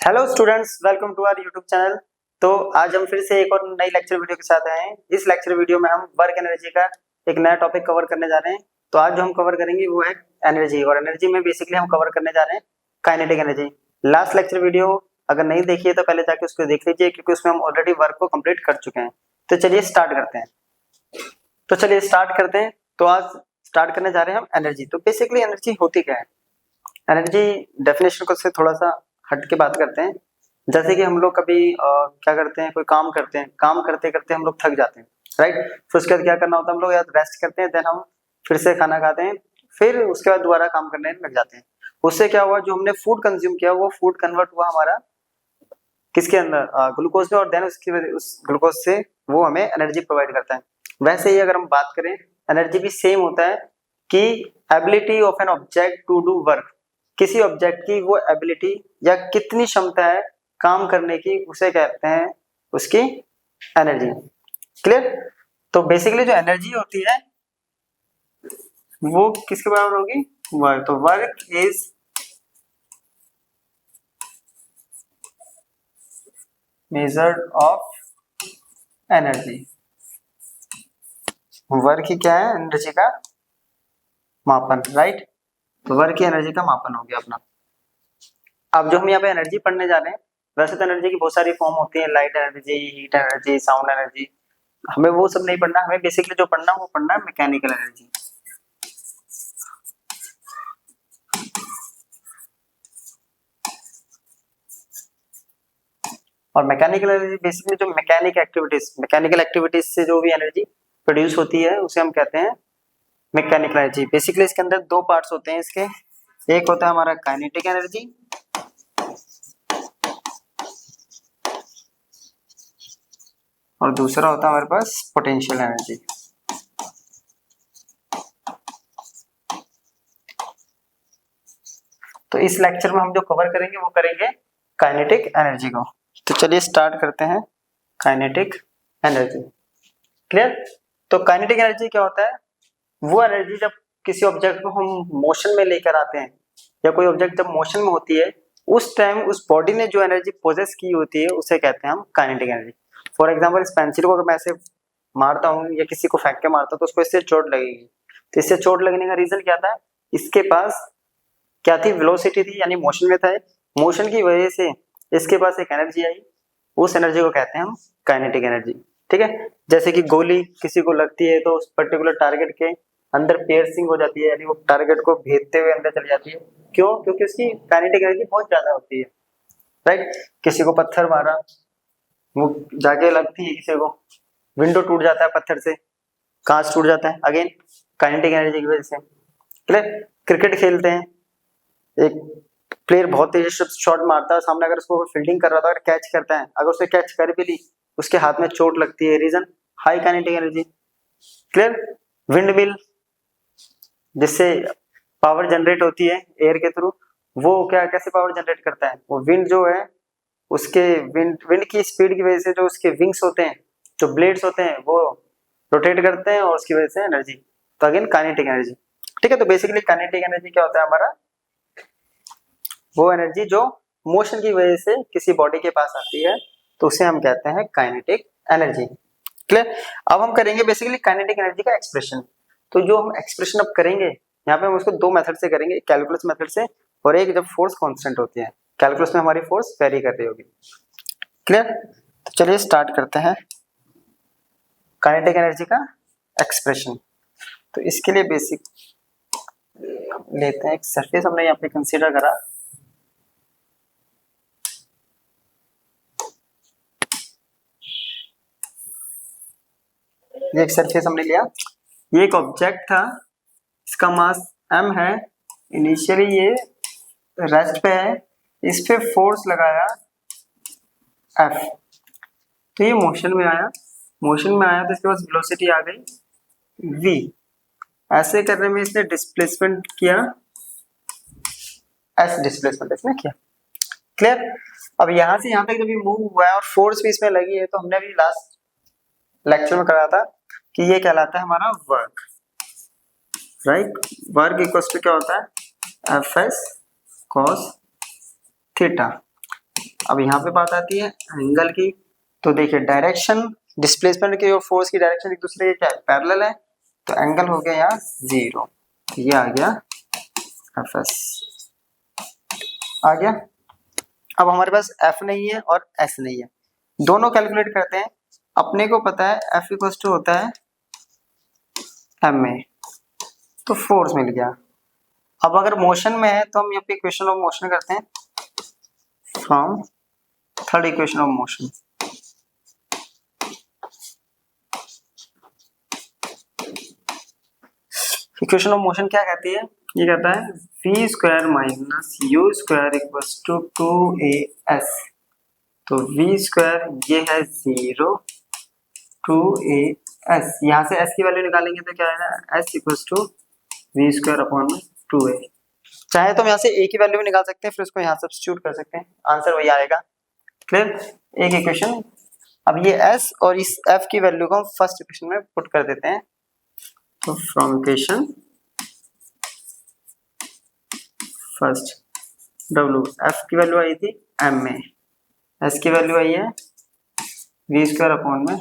Hello students, welcome to our YouTube channel. तो आज हम फिर से एक और नई लेक्चर वीडियो के साथ आए हैं। इस लेक्चर वीडियो में हम वर्क एनर्जी का एक नया टॉपिक कवर करने जा रहे हैं। तो आज जो हम कवर करेंगे वो है एनर्जी, और एनर्जी में बेसिकली हम कवर करने जा रहे हैं kinetic energy. Last lecture video अगर नहीं देखी है तो पहले जाके उसको देख लीजिए, क्योंकि उसमें हम ऑलरेडी वर्क को कंप्लीट कर चुके हैं। तो चलिए स्टार्ट करते हैं। तो आज स्टार्ट करने जा रहे हैं हम एनर्जी। तो बेसिकली एनर्जी होती क्या है? एनर्जी डेफिनेशन को से थोड़ा सा हट के बात करते हैं। जैसे कि हम लोग कभी क्या करते हैं, कोई काम करते हैं, काम करते करते हम लोग थक जाते हैं, राइट। फिर उसके बाद क्या करना होता है, हम लोग या रेस्ट करते हैं, देन हम फिर से खाना खाते हैं, फिर उसके बाद दोबारा काम करने लग जाते हैं। उससे क्या हुआ, जो हमने फूड कंज्यूम किया वो फूड कन्वर्ट हुआ हमारा किसके अंदर, ग्लूकोज में, और देन उसकी वजह उस ग्लूकोज से वो हमें एनर्जी प्रोवाइड करता है। वैसे ही अगर हम बात करें, एनर्जी भी सेम होता है कि ability of an object to do work. किसी ऑब्जेक्ट की वो एबिलिटी या कितनी क्षमता है काम करने की, उसे कहते हैं उसकी एनर्जी। क्लियर? तो बेसिकली जो एनर्जी होती है वो किसके बराबर होगी? वर्क। तो work is measured of energy. Work ही क्या है? एनर्जी का मापन, राइट। तो वर्क की एनर्जी का मापन हो गया अपना। अब जो हम यहाँ पे एनर्जी पढ़ने जा रहे हैं, वैसे तो एनर्जी की बहुत सारी फॉर्म होती है, light energy, heat energy, sound energy. हमें वो सब नहीं पढ़ना, हमें बेसिकली जो पढ़ना है वो पढ़ना है मैकेनिकल एनर्जी। और मैकेनिकल एनर्जी बेसिकली जो मैकेनिकल एक्टिविटीज से जो भी एनर्जी प्रोड्यूस होती है उसे हम कहते हैं मैकेनिकल एनर्जी। बेसिकली इसके अंदर दो पार्ट्स होते हैं इसके। एक होता है हमारा काइनेटिक एनर्जी, और दूसरा होता है हमारे पास पोटेंशियल एनर्जी। तो इस लेक्चर में हम जो कवर करेंगे वो करेंगे काइनेटिक एनर्जी को। तो चलिए स्टार्ट करते हैं काइनेटिक एनर्जी। क्लियर? तो काइनेटिक एनर्जी क्या होता है? वो एनर्जी जब किसी ऑब्जेक्ट को हम मोशन में लेकर आते हैं, या कोई ऑब्जेक्ट जब मोशन में होती है, उस टाइम उस बॉडी ने जो एनर्जी पोजेस की होती है उसे कहते हैं हम काइनेटिक एनर्जी। फॉर एग्जांपल, इस पेंसिल को अगर मैं ऐसे मारता हूँ या किसी को फेंक के मारता हूँ तो उसको इससे चोट लगेगी। तो इससे चोट लगने का रीजन क्या था? इसके पास क्या थी? वेलोसिटी थी, यानी मोशन में था। मोशन की वजह से इसके पास एक एनर्जी आई, उस एनर्जी को कहते हैं हम काइनेटिक एनर्जी। ठीक है? जैसे कि गोली किसी को लगती है तो उस पर्टिकुलर टारगेट के अंदर पियर्सिंग हो जाती है, यानी वो टारगेट को भेदते हुए अंदर चली जाती है। क्यों? क्योंकि उसकी काइनेटिक एनर्जी बहुत ज्यादा होती है, राइट। किसी को पत्थर मारा, वो जाके लगती है किसी को, विंडो टूट जाता है पत्थर से, कांच टूट जाता है, अगेन काइनेटिक एनर्जी की वजह से। क्लियर? क्रिकेट खेलते हैं, एक प्लेयर बहुत तेज शॉट मारता है, सामने अगर उसको फील्डिंग कर रहा था, अगर कैच करता है, अगर उसने कैच कर भी ली, उसके हाथ में चोट लगती है, reason high kinetic energy. Clear? Wind mill, जिससे पावर जनरेट होती है एयर के थ्रू, वो क्या कैसे पावर जनरेट करता है? वो विंड जो है, उसके विंड की स्पीड की वजह से जो उसके विंग्स होते हैं, जो ब्लेड्स होते हैं, वो रोटेट करते हैं और उसकी वजह से एनर्जी। तो अगेन काइनेटिक एनर्जी। ठीक है? तो बेसिकली काइनेटिक एनर्जी क्या होता है हमारा? वो एनर्जी जो मोशन की वजह से किसी बॉडी के पास आती है, तो उसे हम कहते हैं काइनेटिक एनर्जी। क्लियर? अब हम करेंगे बेसिकली काइनेटिक एनर्जी का एक्सप्रेशन। तो जो हम एक्सप्रेशन अब करेंगे यहाँ पे, हम उसको दो मेथड से करेंगे, कैलकुलस मेथड से, और एक जब फोर्स कांस्टेंट होती है। कैलकुलस में हमारी फोर्स वेरी कर रही होगी। क्लियर? तो चलिए स्टार्ट करते हैं काइनेटिक एनर्जी का एक्सप्रेशन। तो इसके लिए बेसिक लेते हैं, एक सरफेस हमने यहाँ पे कंसीडर करा। ये एक सरफेस हमने लिया, ये एक ऑब्जेक्ट था, इसका मास m है, इनिशियली ये रेस्ट पे है, इस पे फोर्स लगाया F, तो ये मोशन में आया तो इसके पास वेलोसिटी आ गई v। ऐसे करने में इसने डिस्प्लेसमेंट किया s, डिस्प्लेसमेंट इसने किया। क्लियर? अब यहां से यहां तक जब ये मूव हुआ है और फोर्स भी इसमें लगी है, तो हमने अभी लास्ट लेक्चर में करा था कि ये कहलाता है हमारा work, right. Work equals to क्या होता है? F S cos theta. अब यहाँ पे बात आती है एंगल की। तो देखिए डायरेक्शन डिस्प्लेसमेंट की और फोर्स की डायरेक्शन एक दूसरे के क्या पैरेलल है, तो एंगल हो गया यहाँ 0, ये आ गया एफएस आ गया। अब हमारे पास एफ नहीं है और एस नहीं है, दोनों कैलकुलेट करते हैं। अपने को पता है एफ इक्वल टू होता है एम ए, तो फोर्स मिल गया। अब अगर मोशन में है तो हम यहाँ पे इक्वेशन ऑफ मोशन करते हैं from third equation of motion. Equation of motion क्या कहती है, ये कहता है v square minus u square equals to 2as। तो v स्क्वायर ये है 0, 2as, यहाँ से s की वैल्यू निकालेंगे तो क्या आएगा s equals to v square upon 2a। चाहे तो हम यहाँ से a की वैल्यू भी निकाल सकते हैं, फिर उसको यहाँ सब्स्टिट्यूट कर सकते हैं, आंसर वही आएगा। क्लियर, एक इक्वेशन। अब ये s और इस f की वैल्यू को हम फर्स्ट इक्वेशन में पुट कर देते हैं। तो from equation first w, f की वैल्यू आई थी m में, s की वैल्यू आई है v स्क्वायर अपॉन में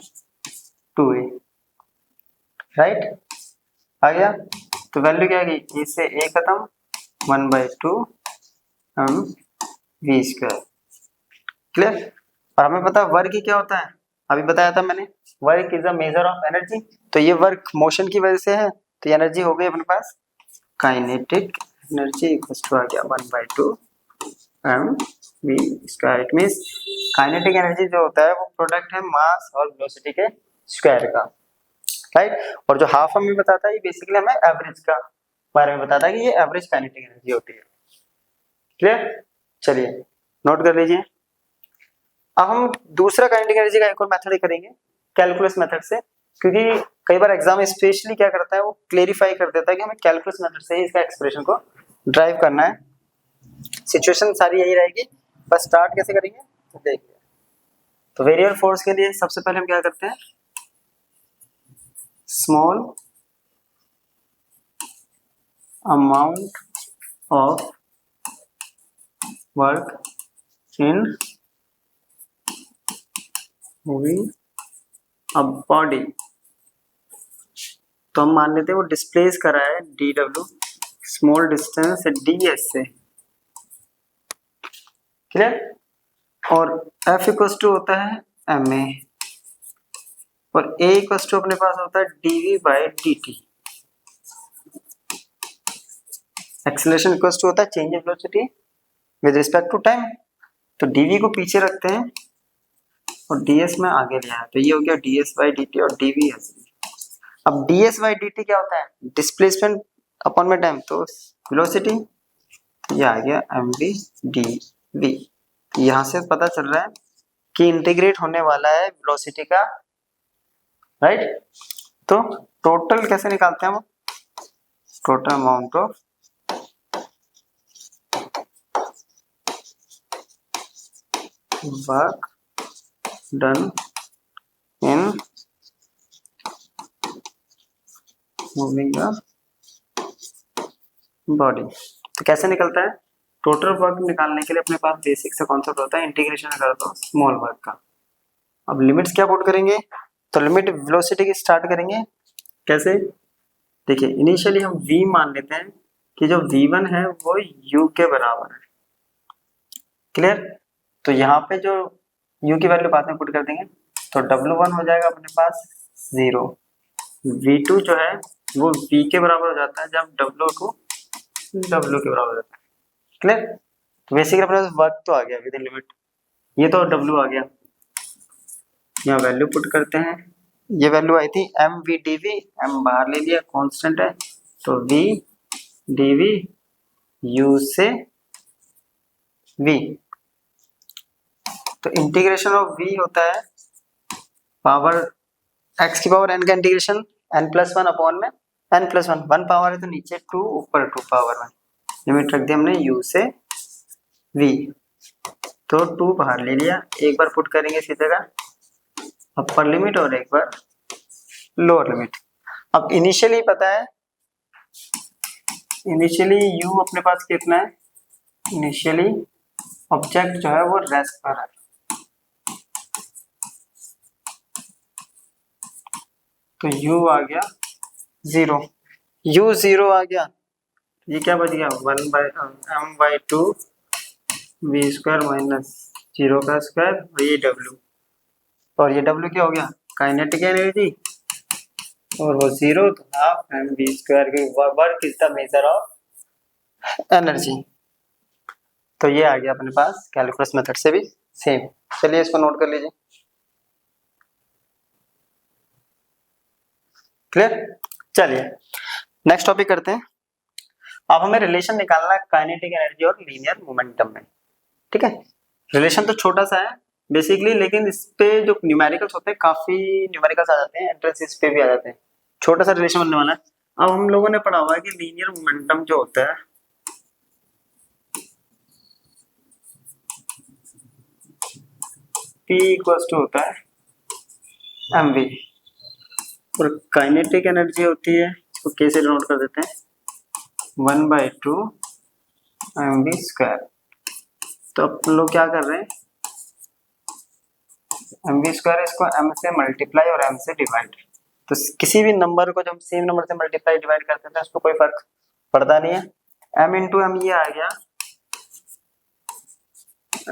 2a, राइट, आ गया। तो वैल्यू क्या आ गई, इससे a खत्म 1/2 m v स्क्वायर। क्लियर। और हमें पता है वर्क क्या होता है, अभी बताया था मैंने, work is a measure of energy. तो ये वर्क मोशन की वजह से है, तो एनर्जी हो गई अपने पास काइनेटिक एनर्जी इक्वल्स टू आ गया 1/2 m v square. It means kinetic energy जो होता है वो प्रोडक्ट है मास और वेलोसिटी के स्क्वायर का, राइट। और जो हाफ हमें बताता है ये बेसिकली हमें एवरेज का बारे में बताता है कि ये एवरेज काइनेटिक एनर्जी होती है। क्लियर, चलिए नोट कर लीजिए। अब हम दूसरा काइनेटिक एनर्जी का एक और मेथड करेंगे कैलकुलस मेथड से, क्योंकि कई बार एग्जाम स्पेशली क्या करता है वो क्लेरिफाई कर देता है कि हमें कैलकुलस मेथड से ही इसका एक्सप्रेशन को ड्राइव करना है। सिचुएशन सारी यही रहेगी, बस स्टार्ट कैसे करेंगे तो देखिए। तो वेरिएबल फोर्स के लिए सबसे पहले हम क्या करते हैं, small amount of work in moving a body. तो हम मान लेते हैं वो डिस्प्लेस करा है dw स्मॉल डिस्टेंस ds से। क्लियर। और F इक्वल्स टू होता है ma और A इक्वल्स टू अपने पास होता है dv/dt। एक्सेलरेशन इक्वल्स टू होता है change in velocity with respect to time. तो dv को पीछे रखते हैं और ds में आगे ले आया, तो ये हो गया ds/dt और dv है। अब ds/dt क्या होता है, डिस्प्लेसमेंट अपॉन में टाइम, तो वेलोसिटी, ये आ गया mv dv। यहाँ से पता चल रहा है कि इंटीग्रेट होने वाला है वेलोसिटी का, राइट। तो टोटल कैसे निकालते हैं हम, total amount of work done in moving a body. तो कैसे निकलता है, टोटल वर्क निकालने के लिए अपने पास बेसिक सा कॉन्सेप्ट होता है इंटीग्रेशन कर दो स्मॉल वर्क का। अब लिमिट्स क्या पुट करेंगे, तो लिमिट वेलोसिटी की स्टार्ट करेंगे। कैसे, देखिए इनिशियली हम v मान लेते हैं कि जो v1 है वो u के बराबर है। क्लियर। तो यहाँ पे जो u की वैल्यू बाद में पुट कर देंगे, तो w1 हो जाएगा अपने पास 0, v2 जो है वो v के बराबर हो जाता है जब w2 w के बराबर हो जाता है। क्लियर। तो बेसिकली अपने पास वर्क तो आ गया विद इन लिमिट, ये तो w आ गया, यहाँ वैल्यू पुट करते हैं। ये वैल्यू आई थी mv dv, m बाहर ले लिया कांस्टेंट है, तो v dv u से v। तो इंटीग्रेशन ऑफ v होता है पावर x की पावर n का इंटीग्रेशन n+1 अपॉन में n+1, 1 पावर है तो नीचे 2 ऊपर 2 पावर 1, लिमिट रख दी हमने u से v, तो 2 बाहर ले लिया, एक बार पुट करेंगे इसी जगह अपर लिमिट और एक बार लोअर लिमिट। अब इनिशियली पता है, इनिशियली u अपने पास कितना है, इनिशियली ऑब्जेक्ट जो है वो रेस्ट पर है, तो u आ गया 0, u 0 आ गया, ये क्या बच गया 1/m/2 v स्क्वायर माइनस 0 का स्क्वायर, और ये w, और ये w क्या हो गया काइनेटिक एनर्जी, और वो 0 तो हाफ एम वी स्क्वायर की work is the measure of energy. तो ये आ गया अपने पास कैलकुलस मेथड से भी सेम। चलिए इसको नोट कर लीजिए। क्लियर? चलिए नेक्स्ट टॉपिक करते हैं। अब हमें रिलेशन निकालना है काइनेटिक एनर्जी और लीनियर मोमेंटम में। ठीक है, रिलेशन तो छोटा सा है बेसिकली, लेकिन इस पे जो न्यूमेरिकल्स होते हैं काफी न्यूमेरिकल्स आ जाते हैं, एंट्रेंस इस पे भी आ जाते हैं, छोटा सा रिलेशन बनने वाला है। अब हम लोगों ने पढ़ा हुआ है कि लीनियर मोमेंटम जो होता है P इक्वल्स टू होता है mv, और काइनेटिक एनर्जी होती है, इसको K से डिनोट कर देते हैं 1/2 mv स्क्वायर। तो अब लोग क्या कर रहे हैं, mv स्क्वायर इसको m से मल्टीप्लाई और m से डिवाइड। तो किसी भी नंबर को जब सेम नंबर से मल्टीप्लाई डिवाइड करते हैं तो उसको कोई फर्क पड़ता नहीं है। m इंटू एम ये आ गया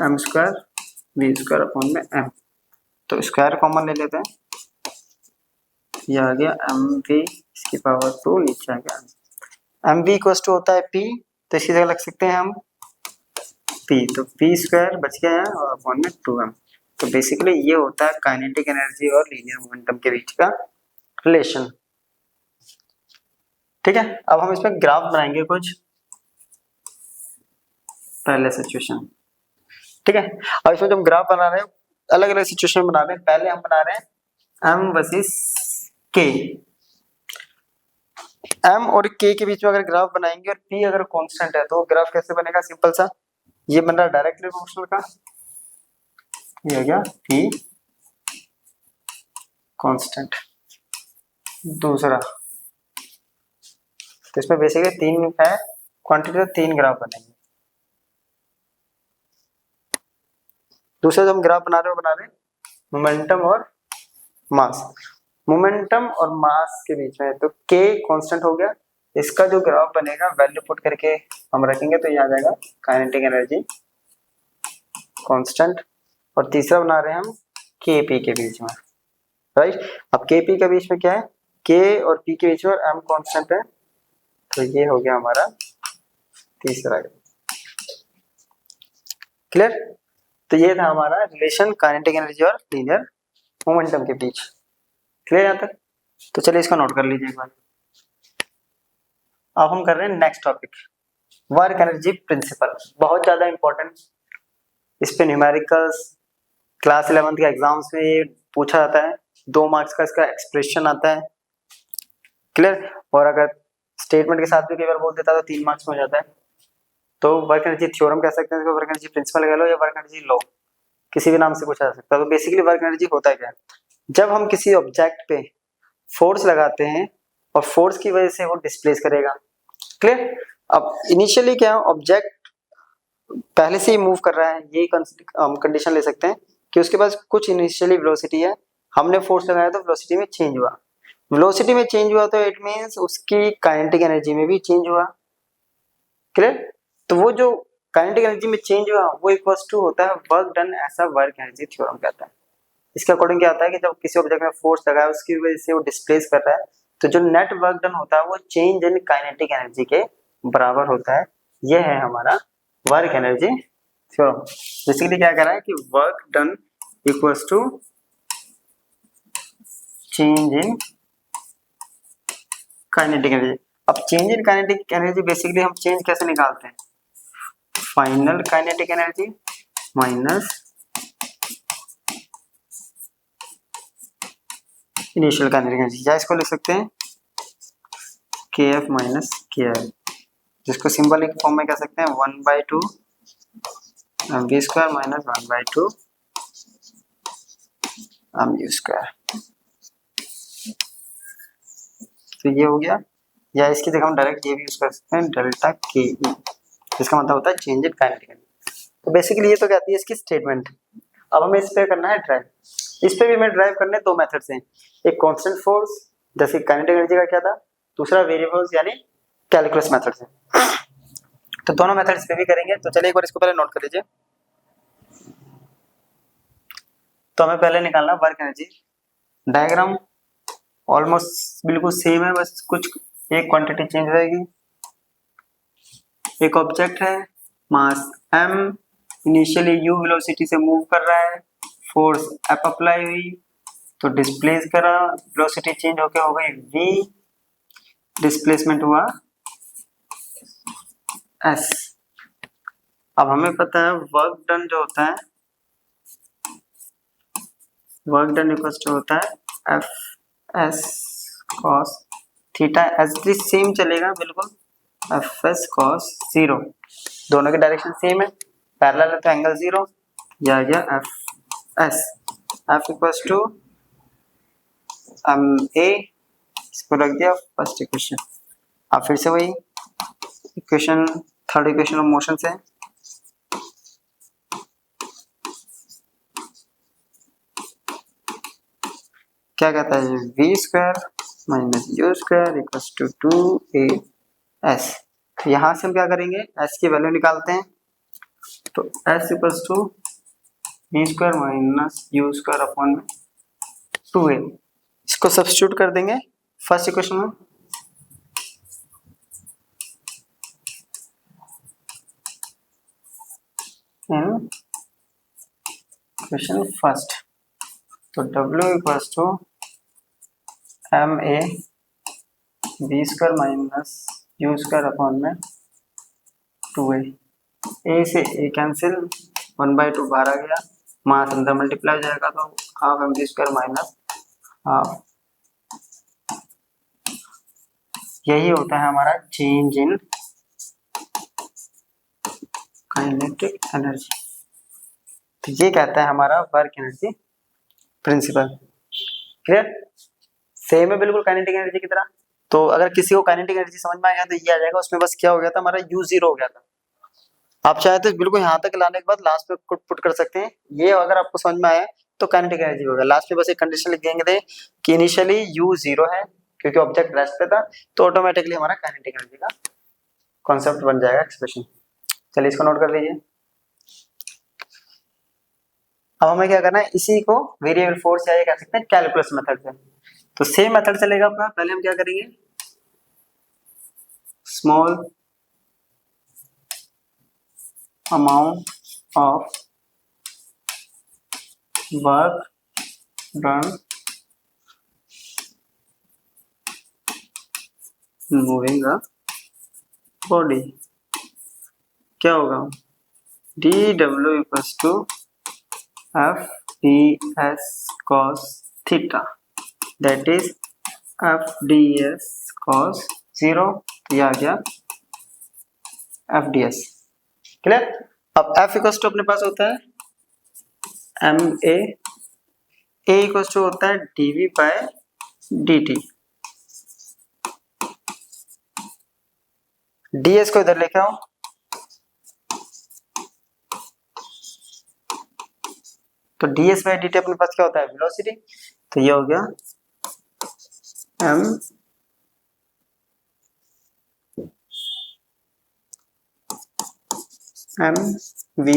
m square v square upon में m, तो स्क्वायर कॉमन ले लेते हैं, ये आ गया mv इसकी पावर 2, नीचे आ गया mv इक्वल्स टू होता है p, तो इसकी जगह लग सकते हैं हम p, तो p स्क्वायर बच गया है और अपॉन में 2m। तो बेसिकली ये होता है काइनेटिक एनर्जी और लीनियर मोमेंटम के बीच का रिलेशन। ठीक है, अब हम इसमें ग्राफ बनाएंगे कुछ पहले सिचुएशन। ठीक है, अब इसमें जब ग्राफ बना रहे हैं अलग अलग सिचुएशन बना रहे हैं। पहले हम बना रहे हैं m वर्सेस k, m और k के बीच में अगर ग्राफ बनाएंगे और p अगर कांस्टेंट है तो ग्राफ कैसे बनेगा, सिंपल सा, ये बन रहा है डायरेक्टली प्रोपोर्शनल का, ये हो गया p कांस्टेंट। दूसरा, तो इसमें बेसिकली 3 है क्वांटिटी, तो 3 ग्राफ बनेंगे। दूसरा जो हम ग्राफ बना रहे हैं मोमेंटम और मास। मोमेंटम और मास के बीच में तो k कांस्टेंट हो गया, इसका जो ग्राफ बनेगा वैल्यू पुट करके हम रखेंगे तो ये आ जाएगा काइनेटिक एनर्जी कांस्टेंट। और तीसरा बना रहे हैं हम kp के बीच में, राइट। अब kp के बीच में क्या है, k और p के बीच में m कांस्टेंट है, तो ये हो गया हमारा तीसरा। क्लियर? तो ये था हमारा रिलेशन काइनेटिक एनर्जी और लीनियर मोमेंटम के बीच। क्लियर यहाँ तक? तो चलिए इसको नोट कर लीजिए एक बार। अब हम कर रहे हैं next topic, work energy principal. बहुत ज्यादा इंपॉर्टेंट, इस पे न्यूमेरिकल्स क्लास 11 के एग्जाम्स में पूछा जाता है, 2 मार्क्स का इसका एक्सप्रेशन आता है। क्लियर? और अगर स्टेटमेंट के साथ भी कई बार बोल देता है तो 3 मार्क्स में हो जाता है। तो वर्क एनर्जी थ्योरम कह सकते हैं, वर्क एनर्जी प्रिंसिपल कह लो या वर्क एनर्जी लॉ, किसी भी नाम से पूछा जा सकता है। तो बेसिकली वर्क एनर्जी होता है क्या, जब हम किसी ऑब्जेक्ट पे फोर्स लगाते हैं और फोर्स की वजह से वो डिस्प्लेस करेगा। क्लियर? अब इनिशियली क्या है, ऑब्जेक्ट पहले से ही मूव कर रहा है, ये कंडीशन ले सकते हैं कि उसके पास कुछ इनिशियली वेलोसिटी है, हमने फोर्स लगाया तो वेलोसिटी में चेंज हुआ। वेलोसिटी में चेंज हुआ तो इट मींस उसकी काइनेटिक एनर्जी में भी चेंज हुआ। क्लियर? तो वो जो काइनेटिक एनर्जी में चेंज हुआ वो इक्वल्स टू होता है वर्क डन, ऐसा वर्क एनर्जी थ्योरम कहता है। इसके अकॉर्डिंग क्या होता है कि जब किसी ऑब्जेक्ट में फोर्स लगाया उसकी वजह से वो डिस्प्लेस कर रहा है, तो जो नेट वर्क डन होता है वो चेंज इन काइनेटिक एनर्जी के बराबर होता है। ये है हमारा वर्क एनर्जी थ्योरम। बेसिकली क्या कह रहा है कि work done equals to change in kinetic energy. अब change in kinetic energy basically हम चेंज कैसे निकालते हैं, final kinetic energy minus initial kinetic energy, या इसको लिख सकते हैं kf माइनस ki, जिसको सिंबलिक फॉर्म में कह सकते हैं 1/2 mv square minus 1/2 mu square. तो ये हो गया, या इसकी जगह हम डायरेक्ट ये भी यूज कर सकते हैं डेल्टा ke, जिसका मतलब होता है चेंज इन काइनेटिक एनर्जी। तो बेसिकली ये तो कहती है इसकी स्टेटमेंट। अब हमें इस पे करना है ड्राइव। इस पे भी हमें ड्राइव करने दो मेथड्स हैं, एक कांस्टेंट फोर्स जैसे काइनेटिक एनर्जी का क्या था, दूसरा वेरिएबल्स यानी कैलकुलस मेथड से। तो दोनों मेथड इस पे भी करेंगे। तो चलिए एक बार इसको पहले नोट कर लीजिए। तो हमें पहले निकालना वर्क एनर्जी। डायग्राम ऑलमोस्ट बिल्कुल सेम है, बस कुछ एक क्वांटिटी चेंज रहेगी। एक ऑब्जेक्ट है, मास m, इनिशियली u वेलोसिटी से मूव कर रहा है, फोर्स F अप्लाई हुई तो डिस्प्लेस करा, वेलोसिटी चेंज होके हो गई v, डिस्प्लेसमेंट हुआ s। अब हमें पता है वर्क डन जो होता है, वर्क डन इक्वल्स टू होता है F S cos theta, S D same चलेगा बिल्कुल, एफ एस कॉस 0, दोनों की डायरेक्शन सेम है, पैरेलल है तो एंगल 0, यह आ गया F S. F equals to A, इसको रख दिया फर्स्ट इक्वेशन। अब फिर से वही equation, third equation of motion से क्या कहता है, V square minus U square equals to 2as। तो यहाँ से हम क्या करेंगे, s की वैल्यू निकालते हैं। तो s equals to V square minus U square upon 2a, इसको सब्स्टिट्यूट कर देंगे फर्स्ट इक्वेशन में। इक्वेशन फर्स्ट, तो w equals to M A V square minus U square upon में 2a, ए से ए कैंसिल, 1/2 बाहर आ गया, मास अंदर मल्टीप्लाई हो जाएगा तो half M V square minus half. यही होता है हमारा चेंज इन काइनेटिक एनर्जी। तो ये कहता है हमारा work energy principal. Clear, same है बिल्कुल काइनेटिक एनर्जी की तरह। तो अगर किसी को काइनेटिक एनर्जी समझ में आ गया तो ये आ जाएगा, उसमें बस क्या हो गया था, हमारा u 0 हो गया था। आप चाहे तो बिल्कुल यहाँ तक लाने के बाद लास्ट पे पुट कर सकते हैं, ये अगर आपको समझ में आया तो काइनेटिक एनर्जी होगा। लास्ट में बस एक कंडीशन लिख देंगे कि इनिशियली u 0 है क्योंकि ऑब्जेक्ट रेस्ट पे था, तो ऑटोमेटिकली हमारा काइनेटिक एनर्जी का कॉन्सेप्ट बन जाएगा एक्सप्रेशन। चलिए इसको नोट कर लीजिए। अब हमें क्या करना है, इसी को वेरिएबल फोर्स या ये कह सकते हैं कैलकुलस मेथड से। तो सेम मेथड चलेगा अपना। पहले हम क्या करेंगे, small amount of work done moving a body, क्या होगा, D W equals to F D S cos theta, that is F D S cos 0, ये आ गया एफ डी एस। क्लियर। अब एफ इक्वल्स टू अपने पास होता है एम ए इक्वल्स टू होता है DV by D T. ds को इधर लेके आओ, तो ds बाय dt अपने पास क्या होता है, वेलोसिटी। तो ये हो गया m v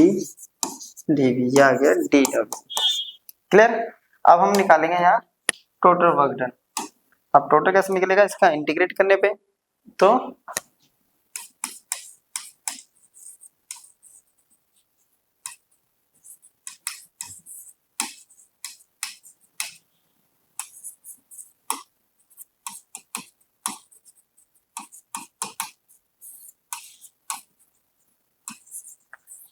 dv, ये आ गया dw। क्लियर। अब हम निकालेंगे यहाँ टोटल वर्क डन। अब टोटल कैसे निकलेगा, इसका इंटीग्रेट करने पे, तो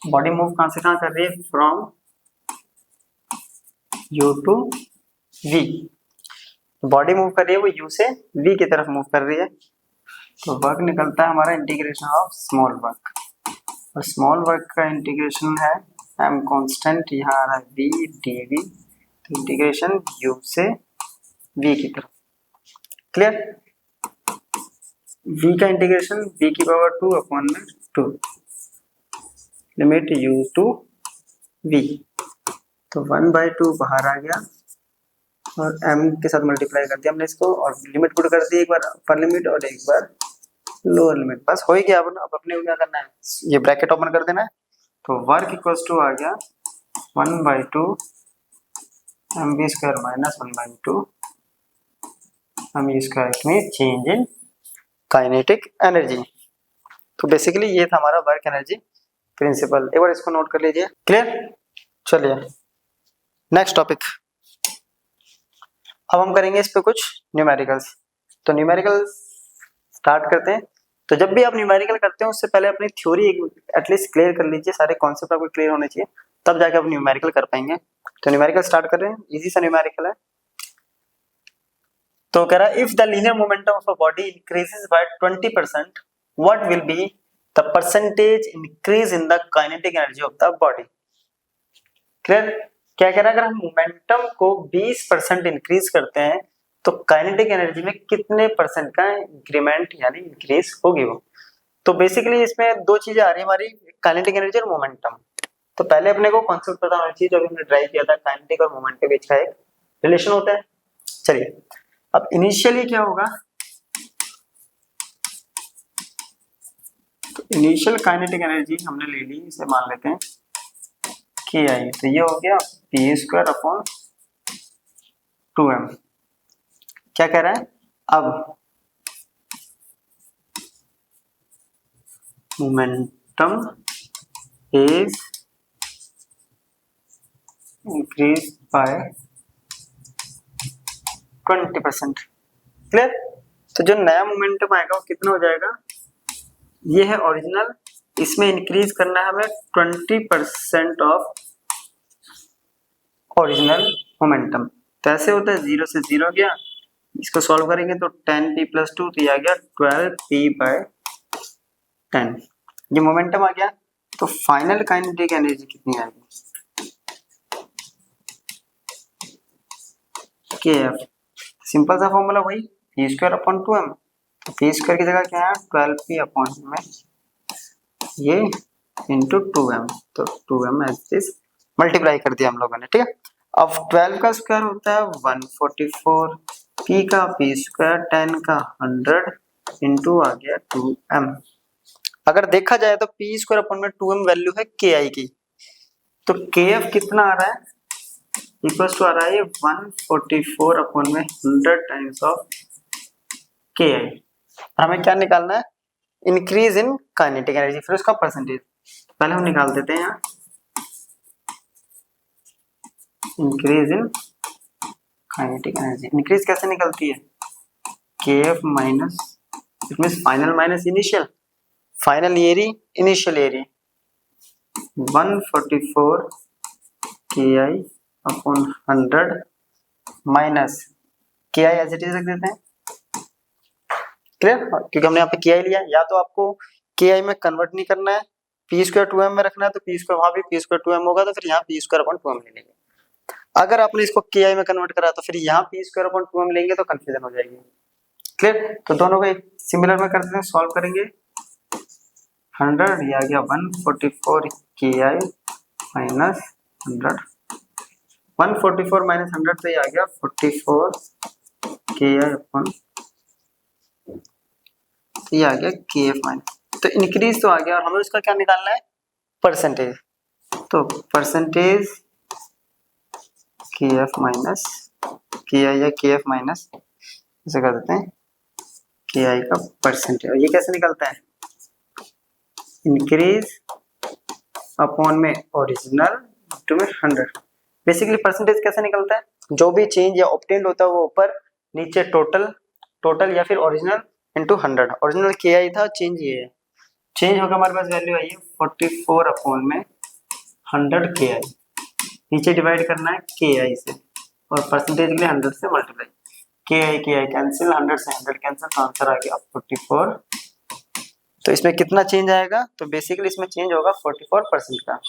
बॉडी मूव कहां से कहां कर रही है, from u to v। Body move कर रही है वो u से v की तरफ मूव कर रही है। तो वर्क निकलता है हमारा इंटीग्रेशन ऑफ स्मॉल वर्क, और स्मॉल वर्क का इंटीग्रेशन है m कांस्टेंट, यहाँ आ रहा है v dv, तो इंटीग्रेशन u से v की तरफ। क्लियर। v का इंटीग्रेशन v की पावर 2 अपॉन में 2, लिमिट u टू v, तो 1/2 बाहर आ गया और m के साथ मल्टीप्लाई कर दिया हमने इसको और लिमिट पुट कर दी, एक बार अपर लिमिट और एक बार लोअर लिमिट, बस हो ही गया। अब अपने को क्या करना है, ये ब्रैकेट ओपन कर देना है, तो वर्क इक्वल्स टू आ गया 1/2 mv square minus 1/2 mv square में चेंज इन काइनेटिक एनर्जी। तो बेसिकली ये था हमारा वर्क एनर्जी प्रिंसिपल, एक बार इसको नोट कर लीजिए। क्लियर? चलिए नेक्स्ट टॉपिक, अब हम करेंगे इस पे कुछ न्यूमेरिकल्स। तो न्यूमेरिकल स्टार्ट करते हैं। तो जब भी आप न्यूमेरिकल करते हैं उससे पहले अपनी थ्योरी एटलीस्ट क्लियर कर लीजिए, सारे कॉन्सेप्ट आपको क्लियर होने चाहिए, तब जाके आप न्यूमेरिकल कर पाएंगे। तो न्यूमेरिकल स्टार्ट कर रहे हैं, इजी सा न्यूमेरिकल है। तो कह रहा है if the linear momentum of a body increases by 20% what will be the percentage increase in the kinetic energy of the body. Clear? क्या कह रहा है, अगर हम मोमेंटम को 20% इंक्रीज करते हैं तो काइनेटिक एनर्जी में कितने परसेंट का इंक्रीमेंट यानी इंक्रीज होगी वो। तो बेसिकली इसमें दो चीजें आ रही है हमारी, काइनेटिक एनर्जी और मोमेंटम। तो पहले अपने को कॉन्सेप्ट पता होना चाहिए, जो अभी हमने ड्राइव किया था, काइनेटिक और मोमेंट के बीच का एक रिलेशन होता है। चलिए अब इनिशियली क्या होगा, तो इनिशियल काइनेटिक एनर्जी हमने ले ली, इसे मान लेते हैं के आई, तो ये हो गया पी स्क्वायर अपॉन 2m। क्या कह रहा है, अब momentum is increase by 20%। Clear? तो जो नया मोमेंटम आएगा वो कितना हो जाएगा, ये है ओरिजिनल, इसमें इंक्रीज करना है हमें 20% ऑफ ओरिजिनल मोमेंटम। तो ऐसे होता है, 0 से 0 गया, इसको सॉल्व करेंगे तो 10p + 2, तो ये आ गया 12p/10, ये मोमेंटम आ गया। तो फाइनल काइनेटिक एनर्जी कितनी आएगी, kF, सिंपल सा फॉर्मूला वही p² अपॉन 2m, तो p² की जगह क्या है 12p अपॉन में ये इंटू 2m, तो 2m एज दिस मल्टीप्लाई कर दिया हम लोगों ने। ठीक है, अब 12 का स्क्वायर होता है 144, p का p², 10 का 100 इंटू आ गया 2m। अगर देखा जाए तो p² अपॉन में 2m वैल्यू है ki की, तो kf कितना आ रहा है, इक्वल्स टू आ रहा है 144 अपॉन में 100 टाइम्स ऑफ ki। हमें क्या निकालना है, इंक्रीज इन काइनेटिक एनर्जी, फिर उसका परसेंटेज पहले हम निकाल देते हैं यहाँ, increase in kinetic energy. Increase कैसे निकलती है, kf minus, it means final minus initial, final एरी इनिशियल एरी, 144 ki upon 100 minus ki as it is रख देते हैं। क्लियर? क्योंकि हमने यहाँ पे ki लिया, या तो आपको ki में कन्वर्ट नहीं करना है, p² 2m में रखना है, तो p² वहां भी p² 2m होगा, तो फिर यहाँ p² अपॉन 2m ले लेंगे। अगर आपने इसको ki में कन्वर्ट करा तो फिर यहाँ p² अपॉन 2m लेंगे तो कंफ्यूजन हो जाएगी। क्लियर? तो दोनों को एक सिमिलर में कर देते हैं, सॉल्व करेंगे, 100 ये आ गया 144 ki माइनस 100, 144 माइनस 100 तो ये आ गया 44 ki अपॉन, ये आ गया kf माइनस, तो इंक्रीज तो आ गया और हमें उसका क्या निकालना है, परसेंटेज। तो परसेंटेज kf माइनस ki या kf माइनस इसे कर देते हैं ki का परसेंटेज, और ये कैसे निकलता है, इंक्रीज अपॉन में ओरिजिनल टू में 100। बेसिकली परसेंटेज कैसे निकलता है, जो भी चेंज या ऑब्टेन्ड होता है वो ऊपर नीचे टोटल या फिर ओरिजिनल इंटू 100। ओरिजिनल ki था, चेंज ये है, चेंज होगा हमारे पास वैल्यू आई है 44 अपॉन में 100 ki, नीचे डिवाइड करना है ki से और परसेंटेज के लिए 100 से मल्टीप्लाई, ki कैंसिल, 100 से 100 कैंसिल, तो आंसर आ गया 44। तो इसमें कितना चेंज आएगा, तो बेसिकली इसमें चेंज होगा 44% का।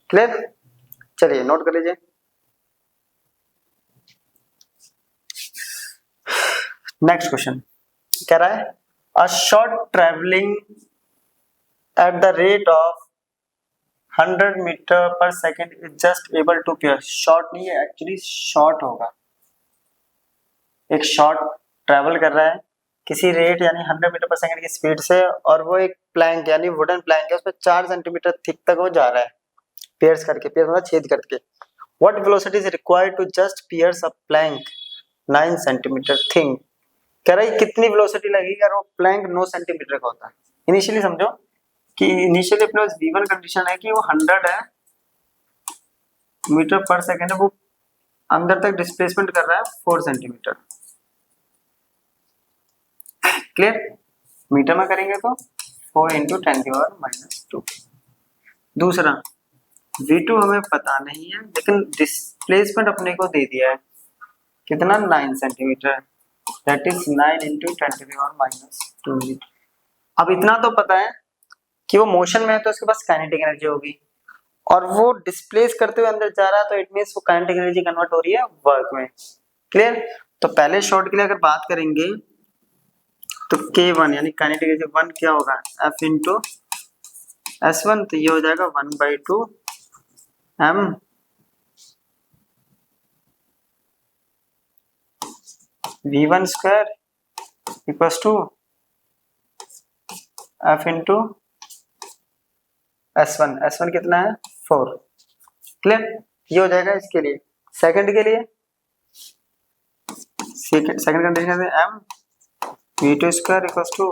क्लियर? चलिए नोट कर लीजिए। नेक्स्ट क्वेश्चन कह रहा है a short travelling at the rate of 100 metre per second is just able to pierce, short नहीं है एक्चुअली, शॉर्ट होगा, एक शॉर्ट ट्रेवल कर रहा है किसी रेट यानी 100 मीटर पर सेकंड की स्पीड से, और वो एक प्लैंक यानी वुडन प्लैंक है, उस पर 4 सेंटीमीटर थिक तक वो जा रहा है पियर्स करके, पियर्स मतलब छेद करके। What velocity is required to just pierce a plank 9 centimetre thick, कह रहा है कितनी वेलोसिटी लगेगी अगर वो प्लैंक 9 सेंटीमीटर का होता है। इनिशियली समझो कि इनिशियली अपने पास V1 कंडीशन है कि वो 100 है मीटर पर सेकंड है, वो अंदर तक डिस्प्लेसमेंट कर रहा है 4 सेंटीमीटर। क्लियर? मीटर में करेंगे तो 4 इंटू 10⁻²। दूसरा V2 हमें पता नहीं है लेकिन डिस्प्लेसमेंट अपने को दे दिया है कितना, 9 सेंटीमीटर, दैट इज 9 इंटू 10⁻²। अब इतना तो पता है कि वो मोशन में है तो उसके पास काइनेटिक एनर्जी होगी, और वो डिस्प्लेस करते हुए अंदर जा रहा है तो इट मींस वो काइनेटिक एनर्जी कन्वर्ट हो रही है वर्क में। क्लियर? तो पहले शॉट के लिए अगर बात करेंगे तो K1 यानी काइनेटिक एनर्जी 1 क्या होगा, F इंटू S1, तो ये हो जाएगा 1/2 M V1 square equals to F into S1 कितना है 4। क्लियर? ये हो जाएगा इसके लिए। सेकंड के लिए सेकंड कंडीशन है M V2 square equals to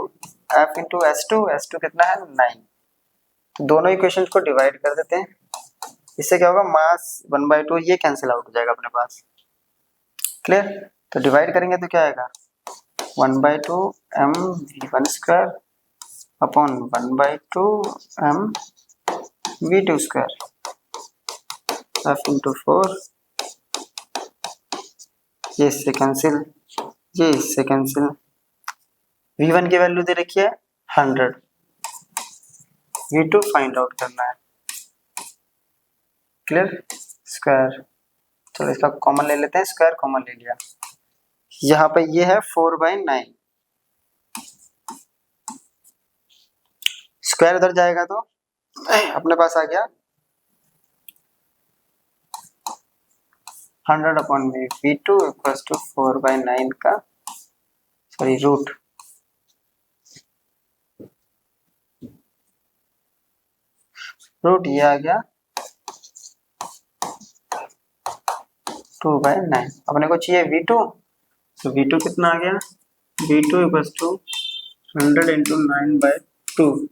F into S2 कितना है 9। दोनों इक्वेशंस को डिवाइड कर देते हैं, इससे क्या होगा मास 1/2 ये कैंसिल आउट हो जाएगा अपने पास। क्लियर? तो डिवाइड करेंगे तो क्या आएगा 1/2 M V1 square upon 1/2 M V2 square F into 4, ये इससे कैंसिल, ये इससे कैंसिल। V1 की वैल्यू दे रखी है 100, V2 फाइंड आउट करना है। क्लियर? स्क्वायर, चलो इसका कॉमन ले लेते हैं, स्क्वायर कॉमन ले लिया, यहाँ पे ये है 4/9, स्क्वायर उधर जाएगा तो अपने पास आ गया 100 अपॉन V2 इक्वल्स टू 4/9 का सॉरी रूट ये आ गया 2/9। अपने को चाहिए V2, तो V2 कितना आ गया, V2 इक्वल्स टू 100 इंटू 9/2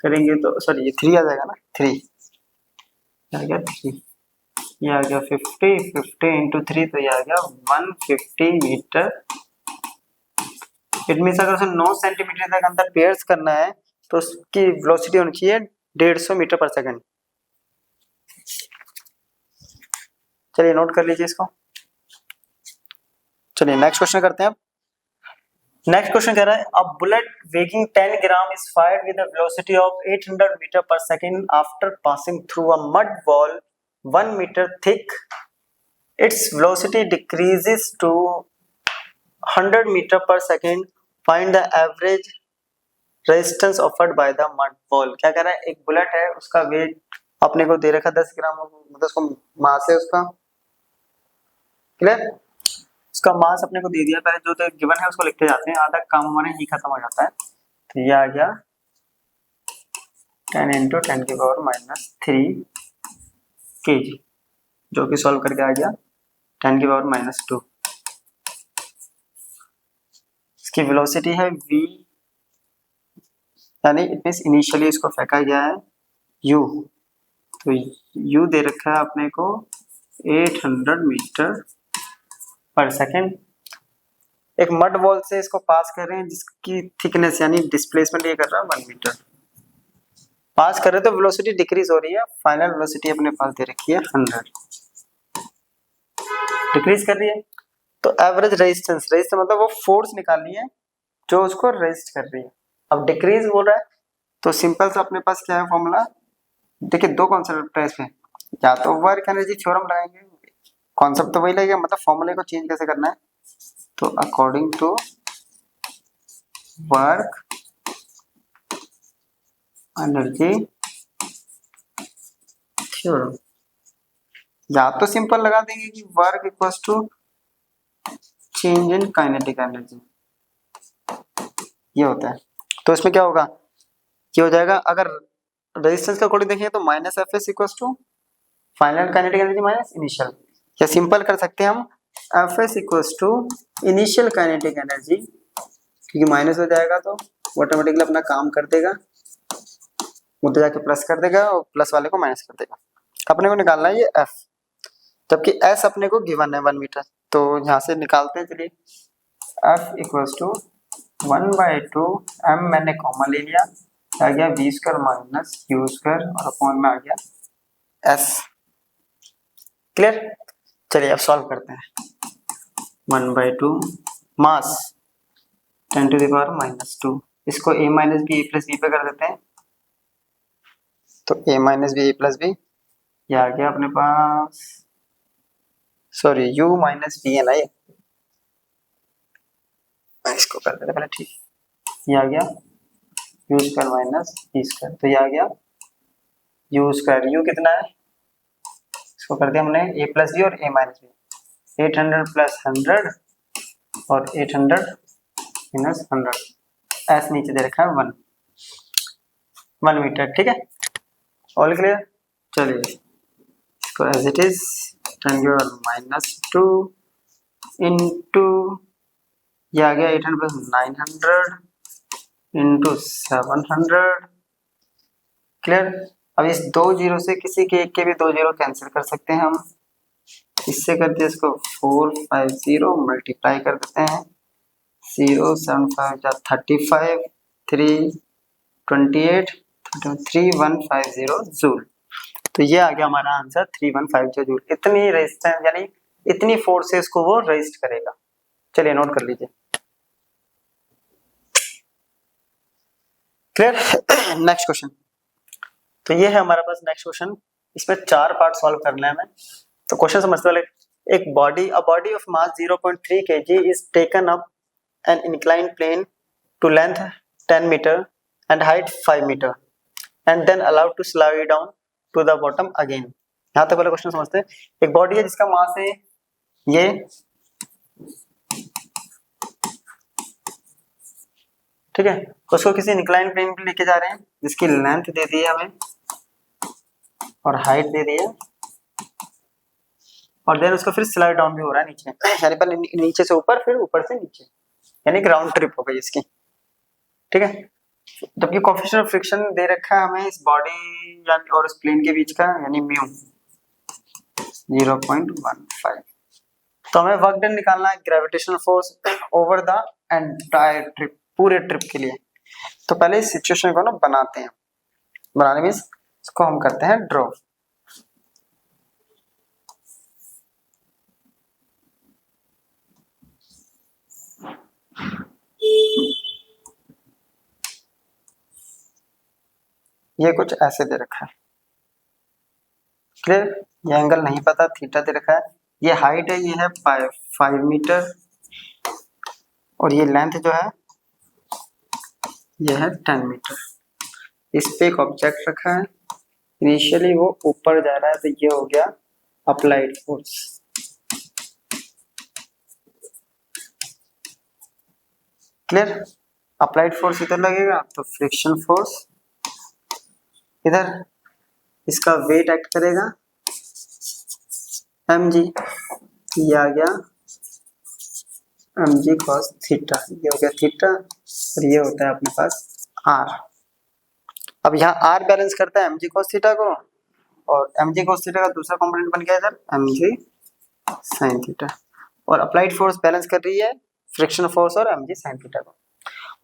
करेंगे तो सॉरी ये 3 आ जाएगा ना, 3 आ गया 3, ये आ गया 50 इंटू 3, तो ये आ गया 150 मीटर। इट मीन्स अगर उसे 9 सेंटीमीटर तक अंदर पेयर्स करना है तो उसकी वेलोसिटी होनी चाहिए 150 मीटर पर सेकंड। चलिए नोट कर लीजिए इसको। चलिए नेक्स्ट क्वेश्चन करते हैं। नेक्स्ट क्वेश्चन कह रहा है a bullet weighing 10 gram is fired with a velocity of 800 metre per second after passing through a mud wall 1 metre thick, its velocity decreases to 100 metre per second, find the average resistance offered by the mud wall. क्या कह रहा है, एक bullet है उसका wait अपने को दे रखा 10 ग्राम, मतलब उसको मास है उसका। क्लियर? उसका मास अपने को दे दिया, पहले जो तो गिवन है उसको लिखते जाते हैं, आधा काम हमारे ही खत्म हो जाता है। तो ये आ गया 10 इंटू 10⁻³ kg, जो कि सॉल्व करके आ गया 10⁻²। इसकी वेलोसिटी है v, यानी इट मींस इनिशियली इसको फेंका गया है u, तो u दे रखा है अपने को 800 मीटर पर सेकेंड। एक मड वॉल से इसको पास कर रहे हैं जिसकी थिकनेस यानी डिस्प्लेसमेंट ये कर रहा है 1 मीटर, पास कर रहे तो वेलोसिटी डिक्रीज हो रही है, फाइनल वेलोसिटी अपने पास दे रखी है 100, डिक्रीज कर रही है। तो एवरेज रेजिस्टेंस मतलब वो फोर्स निकालनी है जो उसको रेजिस्ट कर रही है। अब डिक्रीज हो रहा है तो सिंपल सा अपने पास क्या है फॉर्मूला, देखिए दो कॉन्सेप्ट है इसमें, या तो वर्क एनर्जी थ्योरम लगाएंगे, कॉन्सेप्ट तो वही लगेगा, मतलब फॉर्मूले को चेंज कैसे करना है, तो according to work energy sure, या तो सिंपल लगा देंगे कि work equals to change in kinetic energy, ये होता है। तो इसमें क्या होगा, ये हो जाएगा, अगर रेजिस्टेंस का अकॉर्डिंग देखें तो minus F S equals to final kinetic energy minus initial, या सिंपल कर सकते हैं हम F S equals to initial kinetic energy, क्योंकि माइनस हो जाएगा तो ऑटोमेटिकली अपना काम कर देगा, उधर जाके प्लस कर देगा और प्लस वाले को माइनस कर देगा। अपने को निकालना है ये एफ, जबकि एस अपने को गिवन है 1 मीटर, तो यहाँ से निकालते हैं। चलिए एफ इक्वल्स टू 1/2 एम, मैंने कॉमन ले लिया, आ गया v square minus u square और अपॉन में आ गया s। क्लियर, चलिए अब सॉल्व करते हैं। 1/2 मास 10⁻⁻², इसको a minus B A plus B पे कर देते हैं, तो a minus B A plus B, ये आ गया अपने पास, सॉरी u माइनस बी है ना, ये इसको कर देते पहले, ठीक, ये आ गया u square minus V square, तो ये आ गया u स्क्वायर, u कितना है, इसको कर दिया हमने a प्लस बी और a माइनस बी, 800 प्लस 100 और 800 माइनस 100, एस नीचे दे रखा है 1 मीटर, ठीक है, ऑल क्लियर। चलिए इसको एज इट इज 10⁻⁻² इंटू, ये आ गया 800 प्लस 900 इंटू 700, क्लियर। अब इस 2 जीरो से किसी के एक के भी 2 जीरो कैंसिल कर सकते हैं हम, इससे करते हैं इसको 450 मल्टीप्लाई कर देते हैं, 0 7 5 35 3 28 3150 जूल, तो ये आ गया हमारा आंसर 3150 जूल। इतनी रेजिस्टेंस यानी इतनी फोर्सेस को वो रेजिस्ट करेगा। चलिए नोट कर लीजिए, क्लियर। नेक्स्ट क्वेश्चन, तो ये है हमारे पास नेक्स्ट क्वेश्चन, इसमें 4 पार्ट सॉल्व करना है हमें। तो क्वेश्चन समझते वाले, एक a body of mass 0.3 kg is taken up an incline plane to length 10 metre and height 5 metre and then allowed to slide down to the bottom again. यहाँ तक वाला क्वेश्चन समझते हैं। एक बॉडी है जिसका मास है ये, ठीक है, तो उसको किसी इंक्लाइन प्लेन पे लेके जा रहे हैं, जिसकी लेंथ दे दी है हमें और हाइट दे दी है, और देन उसको फिर स्लाइड डाउन भी हो रहा है नीचे, यानी पहले नीचे से ऊपर फिर ऊपर से नीचे, यानी ग्राउंड ट्रिप हो गई इसकी, ठीक है। जबकि कोएफिशिएंट ऑफ फ्रिक्शन दे रखा है हमें इस बॉडी यानी और इस प्लेन के बीच का, यानी म्यू 0.15। तो हमें वर्क डन निकालना है gravitational force over the entire trip, पूरे ट्रिप के लिए। तो पहले इस सिचुएशन को ना बनाते हैं, बनाने मींस इसको हम करते हैं ड्रॉ। ये कुछ ऐसे दे रखा है, क्लियर। ये एंगल नहीं पता, थीटा दे रखा है, ये हाइट है, ये है 5 मीटर, और ये लेंथ जो है ये है 10 मीटर। इस पे एक ऑब्जेक्ट रखा है, इनिशियली वो ऊपर जा रहा है, तो ये हो गया applied force. Clear, applied force इधर लगेगा तो फ्रिक्शन फोर्स इधर, इसका वेट एक्ट करेगा mg, ये आ गया mg cos थीटा, ये हो गया थीटा, और ये होता है अपने पास r। अब यहाँ r बैलेंस करता है mg cos थीटा को, और mg cos थीटा का दूसरा कंपोनेंट बन गया इधर mg sin थीटा, और अप्लाइड फोर्स बैलेंस कर रही है फ्रिक्शन फोर्स और mg sin थीटा को।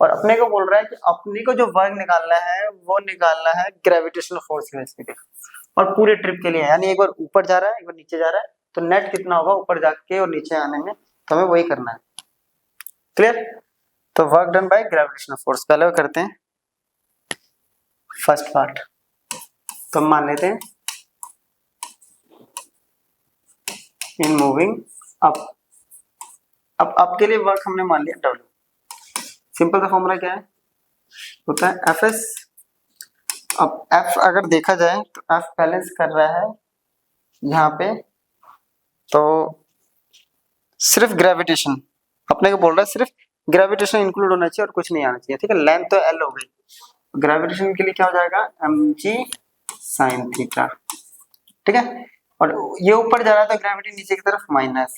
और अपने को बोल रहा है कि अपने को जो वर्क निकालना है वो निकालना है ग्रेविटेशनल फोर्स की वजह से, और पूरे ट्रिप के लिए, यानी एक बार ऊपर जा रहा है एक बार नीचे जा रहा है, तो नेट कितना होगा ऊपर जाके और नीचे आने में, तो हमें वही करना है, क्लियर। तो work done by gravitational force पहले करते हैं फर्स्ट पार्ट। तो मान लेते हैं इन मूविंग अप, अब अप के लिए वर्क हमने मान लिया W। सिंपल सा फॉर्मूला क्या है, होता है Fs अब एफ अगर देखा जाए तो एफ बैलेंस कर रहा है यहाँ पे, तो सिर्फ ग्रेविटेशन अपने को बोल रहा है, सिर्फ ग्रेविटेशन इंक्लूड होना चाहिए और कुछ नहीं आना चाहिए, ठीक है। लेंथ तो एल हो गई, ग्रेविटेशन के लिए क्या हो जाएगा mg sin थीटा, ठीक है। और ये ऊपर जा रहा था ग्रेविटी, नीचे की तरफ माइनस,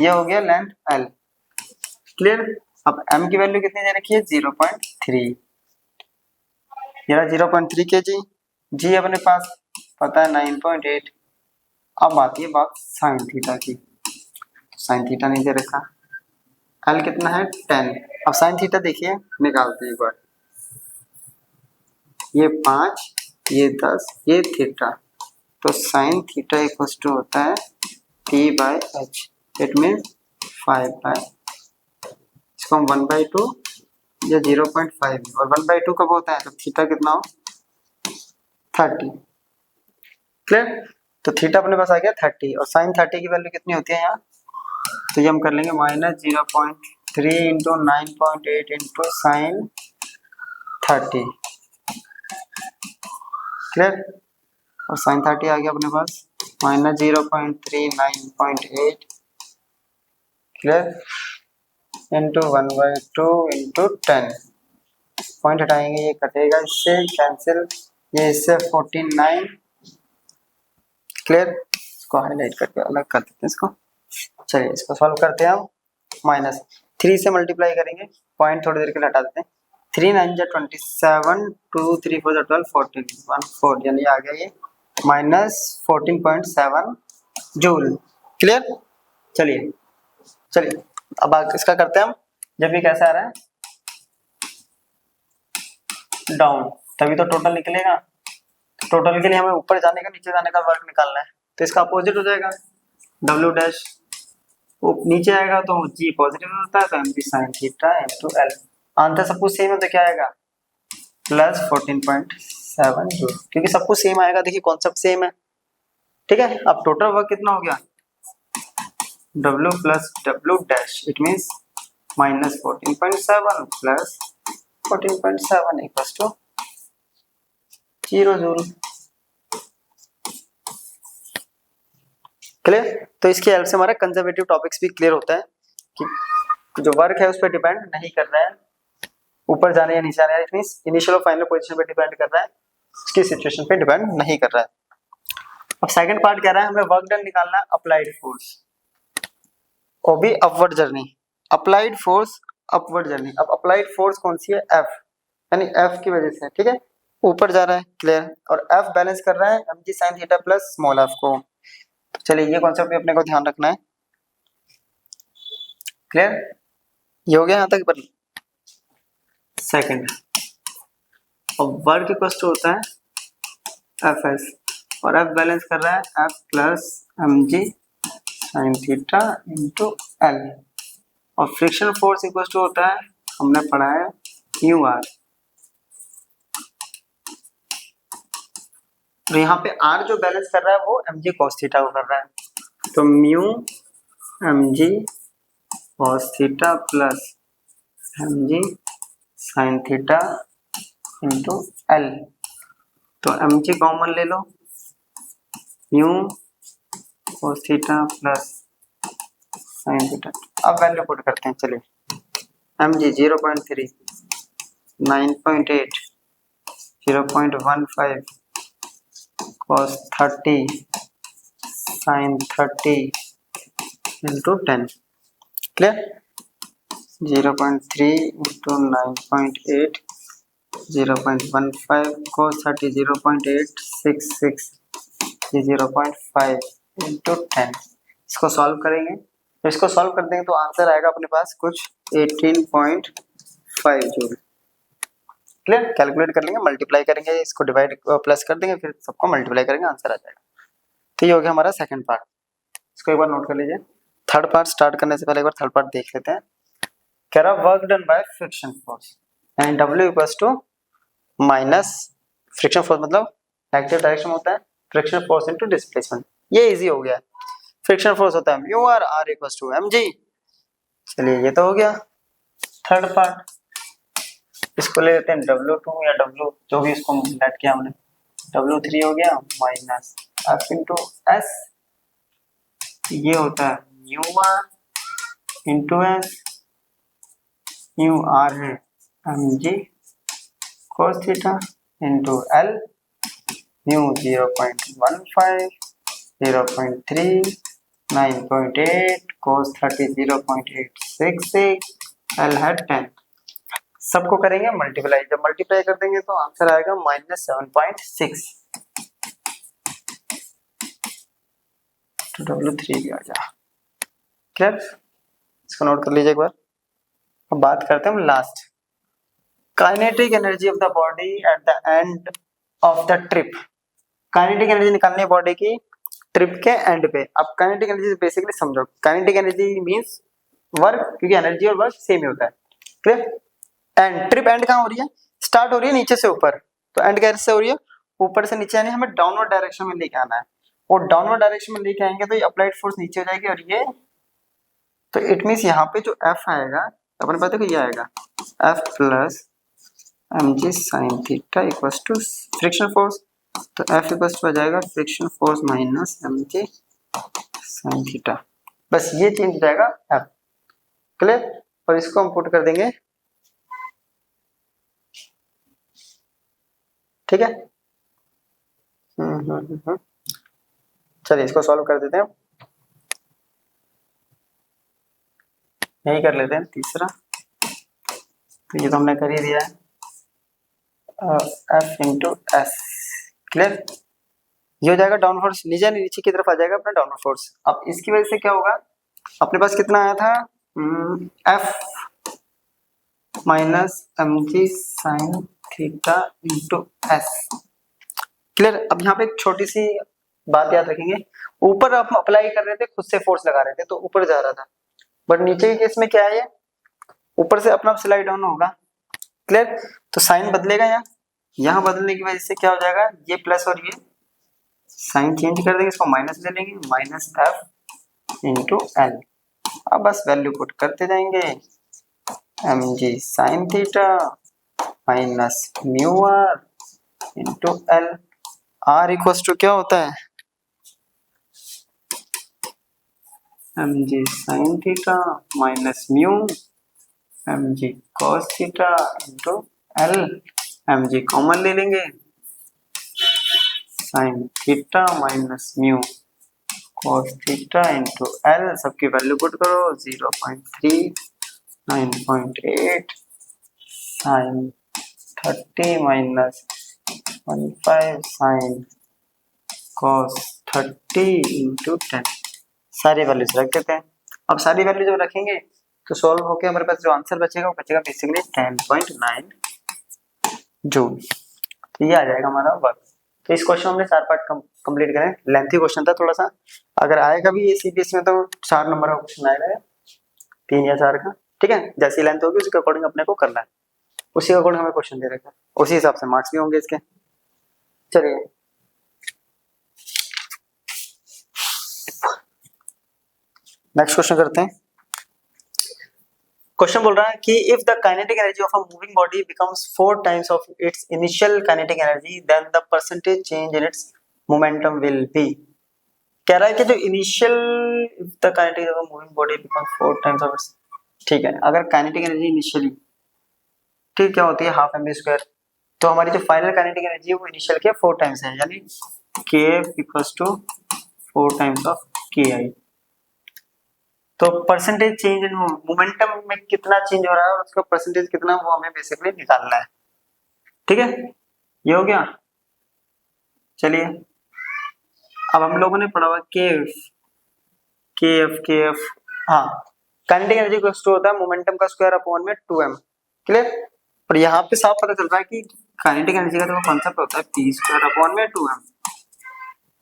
ये हो गया लेंथ एल, क्लियर। अब m की वैल्यू कितनी दे रखी है 0.3, ये 0.3 kg, g अपने पास पता है 9.8। अब आती है बात साइन थीटा की, साइन थीटा नहीं दे रखा, एल कितना है 10। अब साइन थीटा देखिए निकालते हैं एक बार, ये 5, ये 10, ये थीटा, तो साइन थीटा इक्वल्स टू होता है p/h, इट मीन्स 5/, इसको हम 1/2 या 0.5, और 1/2 कब होता है जब थीटा कितना हो 30, क्लियर। तो थीटा अपने पास आ गया 30, और साइन 30 की वैल्यू कितनी होती है यहाँ, तो ये हम कर लेंगे -0.3 इंटू 9.8 इंटू साइन 30, क्लियर। और साइन 30 आ गया अपने पास -0.39.8, क्लियर, इंटू 1/2 इंटू 10, पॉइंट हटाएंगे ये कटेगा, इससे कैंसिल, ये इससे 49, क्लियर। इसको हाईलाइट करके अलग कर देते हैं इसको। चलिए इसको सॉल्व करते हैं हम, -3 से मल्टीप्लाई करेंगे, पॉइंट थोड़ी देर के लिए हटा देते हैं, 3 9 जा 27, 2 3 4 जा 12, 14 1 4, यानी आ गया ये -14.7 जूल, क्लियर। चलिए चलिए अब इसका करते हैं हम, जब भी कैसा आ रहा है डाउन, तभी तो टोटल निकलेगा। टोटल के लिए हमें ऊपर जाने का नीचे जाने का वर्क निकालना है, तो इसका अपोजिट हो जाएगा W डैश, नीचे आएगा तो G पॉजिटिव होता है, तो mg sin theta into L, answer सब कुछ सेम है तो क्या आएगा +14.7 जूल, क्योंकि सब कुछ सेम आएगा, देखिए कॉन्सेप्ट सेम है, ठीक है। अब टोटल वर्क कितना हो गया W plus W dash, it means -14.7 plus 14.7 equals to 0 joule, clear. तो इसकी हेल्प से हमारा कंजर्वेटिव टॉपिक्स भी क्लियर होता है कि जो वर्क है उस पर डिपेंड नहीं कर रहा है ऊपर जाने या नीचे आने, इट मींस इनिशियल और फाइनल पोजीशन पे डिपेंड कर रहा है, उसकी सिचुएशन पे डिपेंड नहीं कर रहा है। अब सेकंड पार्ट कह रहा है हमें वर्क डन निकालना है अप्लाइड फोर्स, वो भी upward journey, applied force upward journey. अब अप्लाइड फोर्स कौन सी है F, यानी F की वजह से, ठीक है, ऊपर जा रहा है, क्लियर, और F बैलेंस कर रहा है mg sin theta plus small f को। तो चलिए ये कॉन्सेप्ट भी अपने को ध्यान रखना है, क्लियर, ये हो गया यहाँ तक। पर सेकंड, अब वर्क इक्वल टू होता है Fs, और F बैलेंस कर रहा है F plus mg sin theta into L, और फ्रिक्शन फोर्स इक्वल टू होता है, हमने पढ़ा है μr, तो यहाँ पे R जो बैलेंस कर रहा है वो mg cos थीटा को कर रहा है, तो mu mg cos theta plus mg sin theta into L, तो mg कॉमन ले लो, mu cos theta plus sin theta, अब वैल्यू पुट करते हैं, चलिए mg 0.3, 9.8, 0.15, cos 30 sin 30 into 10, clear, 0.3 into 9.8, 0.15, cos 30 0.866, ये 0.5 into 10, इसको सॉल्व करेंगे, तो इसको सॉल्व कर देंगे तो आंसर आएगा अपने पास कुछ 18.5 जूल, क्लियर। कैलकुलेट कर लेंगे, मल्टीप्लाई करेंगे, इसको डिवाइड प्लस कर देंगे, फिर सबको मल्टीप्लाई करेंगे, आंसर आ जाएगा। तो ये हो गया हमारा सेकंड पार्ट, इसको एक बार नोट कर लीजिए। थर्ड पार्ट स्टार्ट करने से पहले एक बार थर्ड पार्ट देख लेते हैं। कह रहा work done by friction force, यानी W equals to minus friction force, मतलब नेगेटिव डायरेक्शन होता है, फ्रिक्शन फोर्स इनटू डिस्प्लेसमेंट, ये इजी हो गया। फ्रिक्शन फोर्स होता है mu R, R equals to mg, चलिए ये तो हो गया थर्ड पार्ट। इसको ले लेते हैं W2 या W जो भी इसको लेट किया हमने, W3 हो गया माइनस F इंटू एस, ये होता है mu R into S, mu R है mg cos theta into L, mu 0.15, 0.3, 9.8, cos 30 0.866, L है 10। सबको करेंगे मल्टीप्लाई, जब मल्टीप्लाई कर देंगे तो आंसर आएगा -7.6। तो W3 भी आ जा। क्लियर, इसको नोट कर लीजिए एक बार। अब बात करते हैं हम last, kinetic energy of the body at the end of the trip. Kinetic energy निकालनी है बॉडी की ट्रिप के एंड पे। अब काइनेटिक एनर्जी बेसिकली समझो, काइनेटिक एनर्जी मींस वर्क, क्योंकि एनर्जी और वर्क सेम ही होता है। क्लियर, एंड ट्रिप एंड कहाँ हो रही है, स्टार्ट हो रही है नीचे से ऊपर, तो एंड कैसे हो रही है, ऊपर से नीचे, यानी हमें डाउनवर्ड डायरेक्शन में लेके आना है। और डाउनवर्ड डायरेक्शन में लेके आएंगे तो ये अप्लाइड फोर्स नीचे हो जाएगी, और ये तो इट मींस यहाँ पे जो F आएगा अपने पास देखो, ये आएगा F plus mg sin theta equals to friction force, तो F इक्वल्स टू आ जाएगा friction force minus mg sin theta. बस ये चेंज हो जाएगा F। क्लियर, और इसको हम पुट कर देंगे, ठीक है। चलिए इसको सॉल्व कर देते हैं, यही कर लेते हैं तीसरा, तो ये तो हमने कर ही दिया है, F इंटू एस। क्लियर, ये हो जाएगा डाउन फोर्स, नीचे की तरफ आ जाएगा अपना डाउन फोर्स। अब इसकी वजह से क्या होगा, अपने पास कितना आया था, F minus mg sine theta into S. Clear, अब यहाँ पे एक छोटी सी बात याद रखेंगे, ऊपर आप अप्लाई कर रहे थे, खुद से फोर्स लगा रहे थे तो ऊपर जा रहा था, बट नीचे के केस में क्या है, ऊपर से अपना स्लाइड डाउन होगा। क्लियर, तो साइन बदलेगा, यहाँ बदलने की वजह से क्या हो जाएगा, ये प्लस और ये साइन चेंज कर देंगे, इसको माइनस ले लेंगे, माइनस F इंटू एल। अब बस वैल्यू पुट करते जाएंगे, mg sine theta minus mu R into L. R equals to क्या होता है, mg sine theta minus mu mg cos theta into L, mg common ले लेंगे, sine theta minus mu cos theta into L, सबकी value put करो, 0.3, 9.8, sine 30 minus 15 sine cos 30 into 10। सारी values रख देते हैं। अब सारी वैल्यू जब रखेंगे तो सॉल्व होके हमारे पास जो आंसर बचेगा वो बचेगा बेसिकली 10.9 जूल। तो ये आ जाएगा हमारा वर्क। तो इस क्वेश्चन हमने 4 पार्ट कंप्लीट करें, लेंथी क्वेश्चन था थोड़ा सा, अगर आएगा भी ये सीबीएसई में तो 4 नंबर का क्वेश्चन आएगा, 3 या 4 का, ठीक है। जैसी लेंथ होगी उसके अकॉर्डिंग अपने को करना है, उसी के अकॉर्डिंग हमें क्वेश्चन दे रखा है, उसी हिसाब से मार्क्स भी होंगे इसके। चलिए नेक्स्ट क्वेश्चन करते हैं। क्वेश्चन बोल रहा है कि if the kinetic energy of a moving body becomes 4 times of its initial kinetic energy then the percentage change in its momentum will be. कह रहा है कि जो initial if the kinetic of a moving body becomes 4 times of its, ठीक है, अगर kinetic energy initially, ठीक, क्या होती है हाफ एम स्क्वायर, तो हमारी जो फाइनल काइनेटिक एनर्जी है वो इनिशियल के 4 टाइम्स है, यानी kf equals to 4 times of ki। तो परसेंटेज चेंज इन मोमेंटम में कितना चेंज हो रहा है और उसका परसेंटेज कितना, वो हमें बेसिकली निकालना है, ठीक है। ये हो गया। चलिए अब हम लोगों ने पढ़ा हुआ kf, हाँ, काइनेटिक एनर्जी को स्टोर होता है मोमेंटम का स्क्वायर अपॉन में 2m। क्लियर, पर यहाँ पे साफ पता चल रहा है कि काइनेटिक एनर्जी का जो कॉन्सेप्ट होता है p स्क्वायर अपॉन में 2m,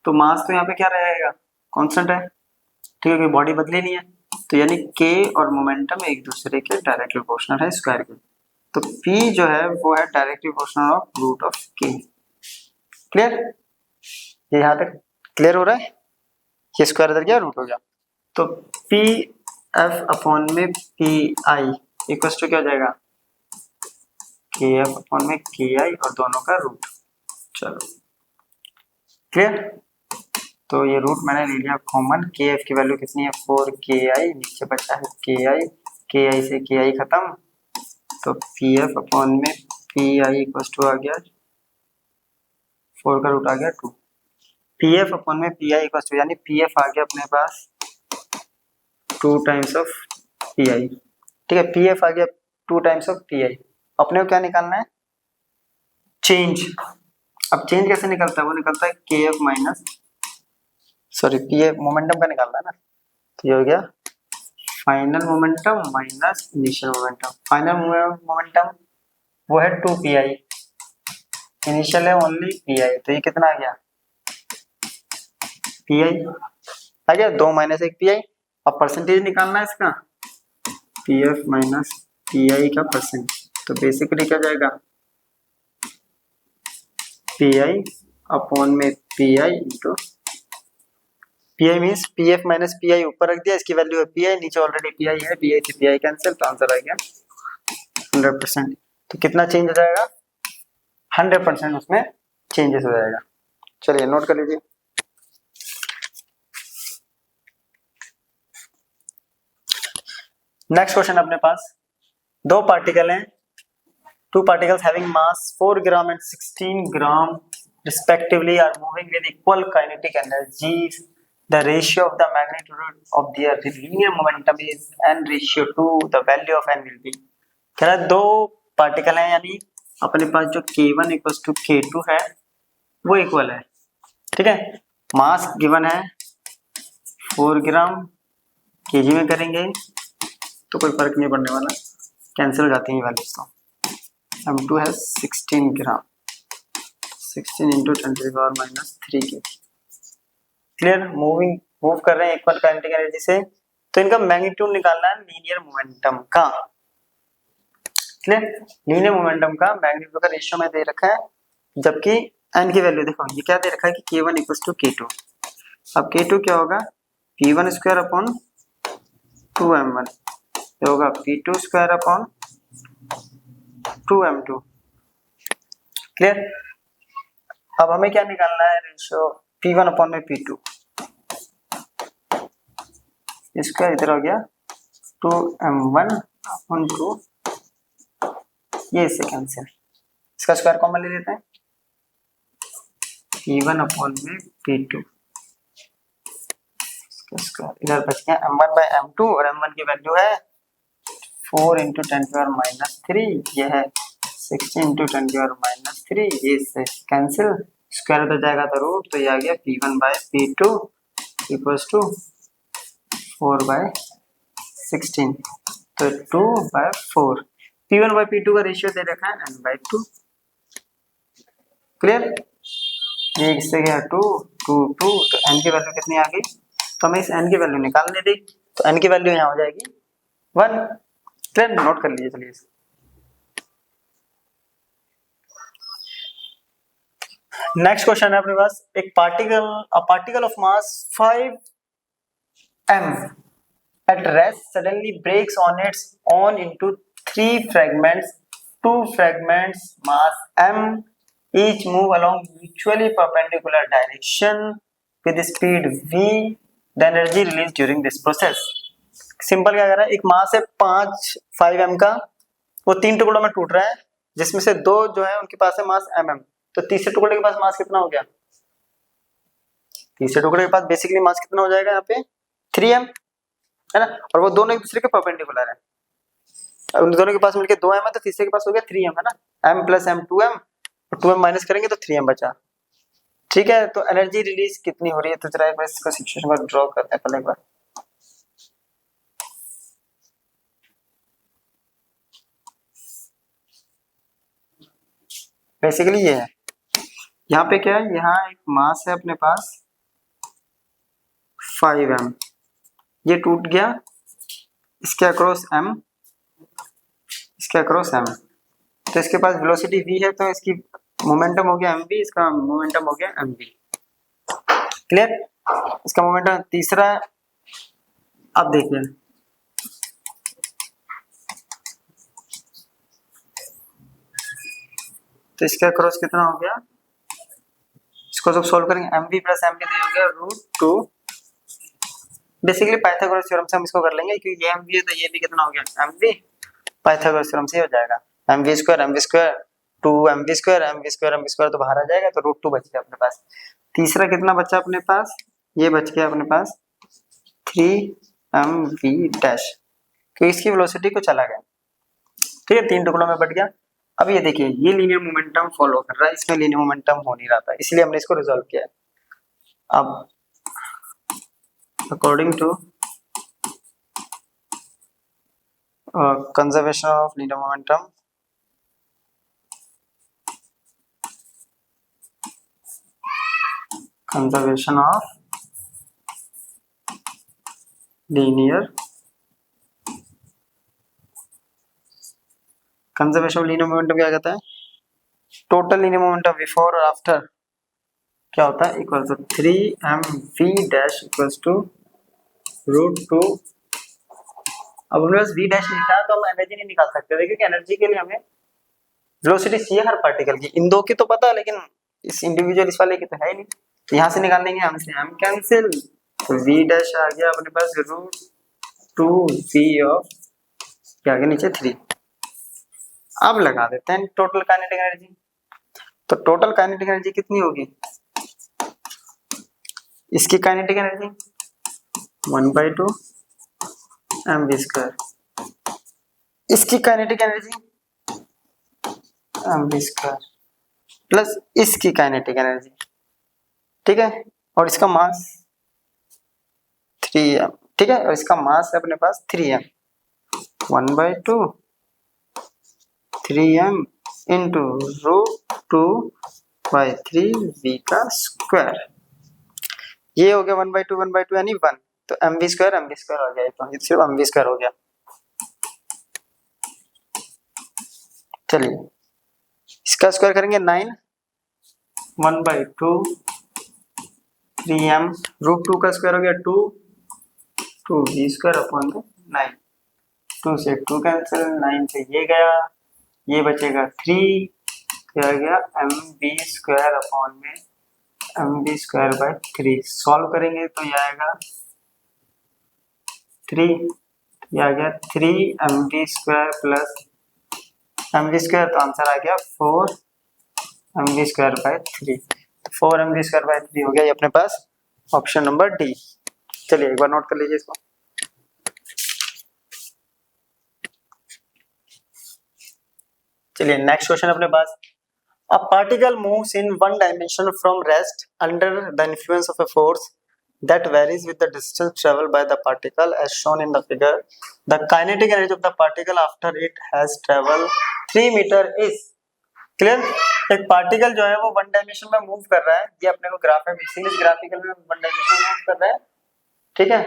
तो मास तो यहाँ पे क्या रहेगा, कांस्टेंट है, ठीक है, बॉडी बदली नहीं है, तो यानी k और मोमेंटम एक दूसरे के डायरेक्टली प्रोपोर्शनल है स्क्वायर के, तो p जो है वो है directly proportional of root of k। Clear, ये यहाँ तक क्लियर हो रहा है, ये स्क्वायर इधर गया रूट हो गया, तो p f अपॉन में pi इक्वल्स टू क्या हो जाएगा, के एफ अपॉन में के आई और दोनों का रूट। चलो क्लियर। तो ये रूट मैंने ले लिया कॉमन, के एफ की वैल्यू कितनी है 4 के आई, नीचे बचा है के आई से के आई खत्म, तो पी एफ अपॉन में पी आई इक्वल टू आ गया 4 का रूट आ गया 2, पी एफ अपॉन में पी आई इक्वल टू, यानी पी एफ आ गया अपने पास 2 टाइम्स ऑफ पी आई। ठीक है, पी एफ आ गया 2 टाइम्स ऑफ पी आई। अपने को क्या निकालना है, चेंज। अब चेंज कैसे निकलता है, वो निकलता है के F minus, sorry P F momentum का निकालना है ना, तो ये हो गया final momentum minus initial momentum. Final momentum वो है 2 पी आई, इनिशियल है ओनली पी आई, तो ये कितना आ गया पी आई आ गया 2 माइनस 1 पी आई। अब परसेंटेज निकालना है इसका, P F minus P I का परसेंट, तो बेसिकली क्या जाएगा पी आई अपॉन में P I into P I means P F minus P I ऊपर रख दिया, इसकी वैल्यू है पी आई, नीचे ऑलरेडी पी आई है, पी आई से पी आई कैंसिल, तो आंसर आ गया 100%। तो कितना चेंज हो जाएगा 100% उसमें चेंजेस हो जाएगा। चलिए नोट कर लीजिए। नेक्स्ट क्वेश्चन अपने पास, दो पार्टिकल हैं, two particles having mass 4 gram and 16 gram respectively are moving with equal kinetic energy. The ratio of the magnitude of their linear momentum is n ratio 2, the value of n will be। कह रहा है दो particle हैं, यानी अपने पास जो k1 equal to k2 है वो इक्वल है। ठीक है, मास गिवन है 4 ग्राम, केजी में करेंगे तो कोई फर्क नहीं पड़ने वाला, कैंसिल हो जाती है वैल्यूज। तो M2 है 16 ग्राम, 16 इंटू 10⁻³ के। क्लियर, मूव कर रहे हैं इक्वल काइनेटिक एनर्जी से, तो इनका मैग्नीट्यूड निकालना है लीनियर मोमेंटम का। क्लियर, लीनियर मोमेंटम का मैग्नीट्यूड का रेशियो में दे रखा है, जबकि n की वैल्यू देखो ये क्या दे रखा है कि k1 इक्वल टू k2। अब k2 क्या होगा p1 स्क्वायर अपॉन 2m1, ये होगा p2 square upon 2m2। Clear, अब हमें क्या निकालना है रेशियो p1 अपॉन में p2, इसका इधर हो गया 2m1 अपॉन 2, ये इससे कैंसिल, इसका स्क्वायर कॉमन ले लेते हैं, p1 अपॉन में p2, इसका इधर बच गया m1 बाय m2, और m1 की वैल्यू है 4 इंटू 10⁻³ ये है 16 इंटू 10⁻³, ये इससे कैंसिल, स्क्वायर तो जाएगा तो रूट, तो ये आ गया p1 bye p2 equals to 4 bye 16, तो 2 बाय 4, p1 बाय p2 का रेशियो दे रखा है n/2। क्लियर, ये इससे गया 2 2 2, तो n की वैल्यू कितनी आ गई, तो हमें इस n की वैल्यू निकालने दी, तो n की वैल्यू यहाँ हो जाएगी 1। क्लियर, नोट कर लीजिए। चलिए नेक्स्ट क्वेश्चन है अपने पास, एक particle of mass 5m at rest suddenly breaks on its own into 3 fragments, 2 fragments mass m each move along mutually perpendicular direction with speed v, the energy released during this process। Simple क्या कर रहा है, एक मास है 5m का, वो 3 टुकड़ों में टूट रहा है, जिसमें से 2 जो है उनके पास है मास mm, तो तीसरे टुकड़े के पास मास कितना हो गया, तीसरे टुकड़े के पास बेसिकली मास कितना हो जाएगा यहाँ पे 3m है ना, और वो दोनों एक दूसरे के परपेंडिकुलर है, उन दोनों के पास मिलके 2m है, तो तीसरे के पास हो गया 3m है ना, m प्लस m 2m, और 2m माइनस करेंगे तो 3m बचा। ठीक है, तो एनर्जी रिलीज कितनी हो रही है, तो जरा एक बार इसको सिचुएशन को ड्रॉ करते हैं पहले एक बार। बेसिकली ये है, यहाँ पे क्या है, यहाँ एक मास है अपने पास 5m, ये टूट गया इसके अक्रॉस m, इसके अक्रॉस m, तो इसके पास वेलोसिटी v है, तो इसकी मोमेंटम हो गया mv, इसका मोमेंटम हो गया mv। क्लियर, इसका मोमेंटम तीसरा है। अब देखिए तो इसका क्रॉस कितना हो गया, इसको जब सोल्व करेंगे mv प्लस mv तो हो गया √2। बेसिकली पाइथागोरस थ्योरम से हम इसको कर लेंगे क्योंकि ये mv है तो ये भी कितना हो गया mv, पाइथागोरस थ्योरम से हो जाएगा mv स्क्वायर 2 mv स्क्वायर तो बाहर आ जाएगा तो √2 बच गया अपने पास। तीसरा कितना बचा अपने पास, ये बच गया अपने पास 3mv डैश, क्योंकि इसकी वेलोसिटी को चला गया, ठीक है, 3 टुकड़ों में बट गया। अब ये देखिए ये लीनियर मोमेंटम फॉलो कर रहा है, इसमें लीनियर मोमेंटम हो नहीं रहा था, इसलिए हमने इसको रिजॉल्व किया है। अब according to conservation of linear momentum, conservation of linear conservation of linear momentum क्या कहता है, टोटल लीनियर मोमेंटम बिफोर और आफ्टर क्या होता है, equal to 3mv dash equals to √2। अब हमारे पास v डैश निकाला तो हम एनर्जी नहीं निकाल सकते थे क्योंकि एनर्जी के लिए हमें वेलोसिटी चाहिए हर पार्टिकल की, इन दो की तो पता है लेकिन इस इंडिविजुअल इस वाले की तो है ही नहीं, तो यहाँ से निकाल लेंगे, हमसे हम कैंसिल, तो v डैश आ गया अपने पास √2v ऑफ क्या आ गया नीचे 3। अब लगा देते हैं टोटल काइनेटिक एनर्जी, तो टोटल काइनेटिक एनर्जी कितनी होगी, इसकी काइनेटिक एनर्जी 1/2 mv स्क्वायर, इसकी kinetic energy mv square plus इसकी काइनेटिक एनर्जी, ठीक है, और इसका मास 3m, ठीक है, और इसका मास है अपने पास 3m, 1/2 3m इंटू √2/3v का स्क्वायर, ये हो गया 1/2 यानी 1, तो mv स्क्वायर हो गया, तो ये सिर्फ mv स्क्वायर हो गया। चलिए इसका स्क्वायर करेंगे 9, 1/2 3m √2 का स्क्वायर हो गया 2v स्क्वायर अपॉन 9, 2 से 2 कैंसिल, 9 से ये गया, ये बचेगा 3, क्या गया mv स्क्वायर अपॉन में mv स्क्वायर 3, सॉल्व करेंगे तो ये आएगा 3, ये आ गया 3mv square plus mv square, तो आंसर आ गया 4mv स्क्वायर 3, तो 4mv स्क्वायर 3 हो गया ये अपने पास ऑप्शन नंबर डी। चलिए एक बार नोट कर लीजिए इसको। चलिए नेक्स्ट क्वेश्चन अपने पास, a particle moves in one dimension from rest under the influence of a force that varies with the distance traveled by the particle as shown in the figure. The kinetic energy of the particle after it has traveled 3 meter is clear। एक particle जो है वो one dimension में move कर रहा है, ये अपने को ग्राफ है, बेसिकली ग्राफिकल में वन डायमेंशन में मूव कर रहा है, ठीक है,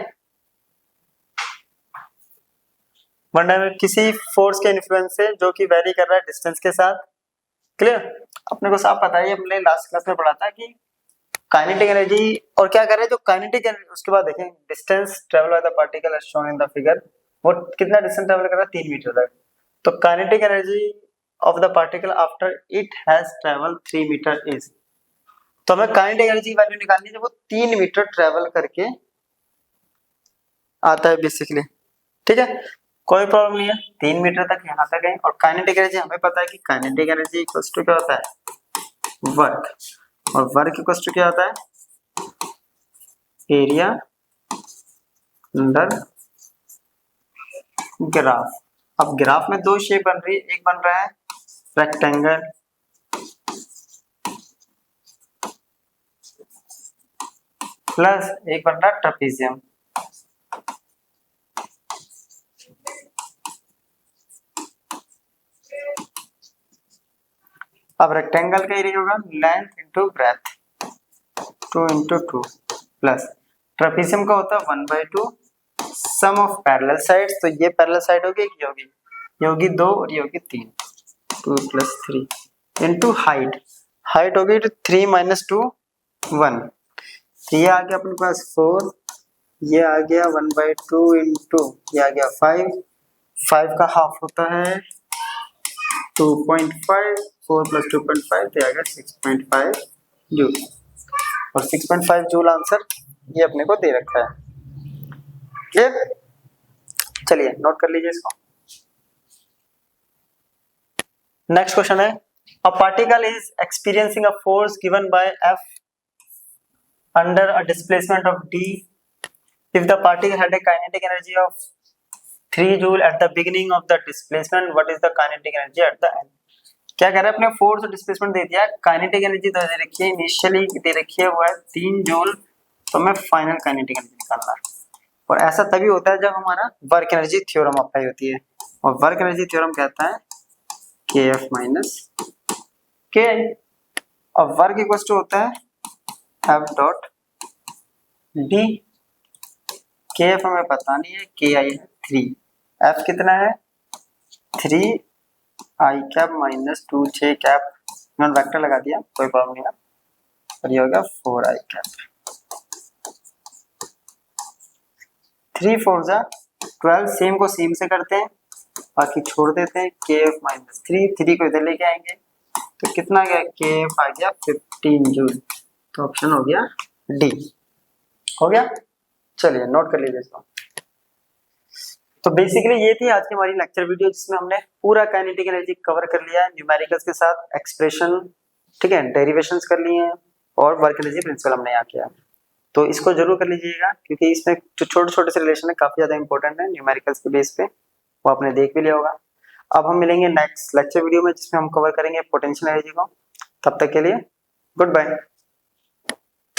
वन डायमेंशन किसी फोर्स के इन्फ्लुएंस से जो कि वेरी कर रहा है डिस्टेंस के साथ, क्लियर। अपने को साफ पता है, हमने लास्ट क्लास में पढ़ा था कि काइनेटिक एनर्जी और क्या कर रहे हैं, जो काइनेटिक एनर्जी उसके बाद देखें distance travel by the particle as shown in the figure, वो कितना डिस्टेंस ट्रेवल कर रहा है 3 मीटर तक, तो kinetic energy of the particle after it has travel 3 metre is, तो हमें काइनेटिक एनर्जी की वैल्यू निकालनी है जब वो 3 मीटर ट्रेवल करके आता है बेसिकली, ठीक है, कोई प्रॉब्लम नहीं है, 3 मीटर तक यहाँ तक है। और काइनेटिक एनर्जी हमें पता है कि काइनेटिक एनर्जी इक्वल्स टू क्या होता है वर्क, और वर्क इक्वल्स टू क्या होता है एरिया अंडर ग्राफ। अब ग्राफ में दो शेप बन रही है, एक बन रहा है रेक्टेंगल प्लस एक बन रहा है ट्रेपेजियम। अब रेक्टेंगल का एरिया होगा length into breadth 2 into 2 plus trapezium का होता है 1/2 सम ऑफ पैरेलल साइड्स, तो ये पैरेलल साइड होगी, ये होगी 2 और ये होगी 3, 2 + 3 इंटू हाइट होगी 3 - 2 1, तो ये आ गया अपने पास 4, ये आ गया 1/2 इंटू ये आ गया 5 का हाफ होता है 2.5 4 + 2.5 तो आ गया 6.5 जूल और 6.5 जूल आंसर ये अपने को दे रखा है। क्लियर? चलिए नोट कर लीजिए इसको। नेक्स्ट क्वेश्चन है a particle is experiencing a force given by F under a displacement of d if the particle had a kinetic energy of 3 joule at the beginning of the displacement what is the kinetic energy at the end। क्या कह रहा है अपने force और displacement दे दिया, kinetic energy तो दे रखी है, इनिशियली दे रखी है वो है 3 जूल, तो हमें फाइनल काइनेटिक एनर्जी निकालना है। और ऐसा तभी होता है जब हमारा वर्क एनर्जी थ्योरम अप्लाई होती है और वर्क एनर्जी थ्योरम कहता है kF माइनस के आई। अब वर्क इक्वल टू होता है F डॉट डी। kF हमें पता नहीं है, के आई है 3, F कितना है 3 आई कैप माइनस 2 6 कैप, मैंने वेक्टर लगा दिया कोई प्रॉब्लम नहीं है, और ये हो गया 4 आई कैप। 3 4 जा 12, सेम को सेम से करते हैं, बाकी छोड़ देते हैं। kF माइनस 3 को इधर लेके आएंगे तो कितना आ गया, kF आ गया 15 जूल, तो ऑप्शन हो गया डी। हो गया? चलिए नोट कर लीजिए इसको। तो बेसिकली ये थी आज की हमारी लेक्चर वीडियो जिसमें हमने पूरा काइनेटिक एनर्जी कवर कर लिया है न्यूमेरिकल्स के साथ, एक्सप्रेशन, ठीक है, डेरिवेशंस कर लिए हैं और वर्क एनर्जी प्रिंसिपल हमने यहाँ किया। तो इसको जरूर कर लीजिएगा क्योंकि इसमें जो छोटे छोटे से रिलेशन है काफी ज्यादा इंपॉर्टेंट है न्यूमेरिकल्स के बेस पे, वो आपने देख भी लिया होगा। अब हम मिलेंगे नेक्स्ट लेक्चर वीडियो में जिसमें हम कवर करेंगे पोटेंशियल एनर्जी को। तब तक के लिए गुड बाय।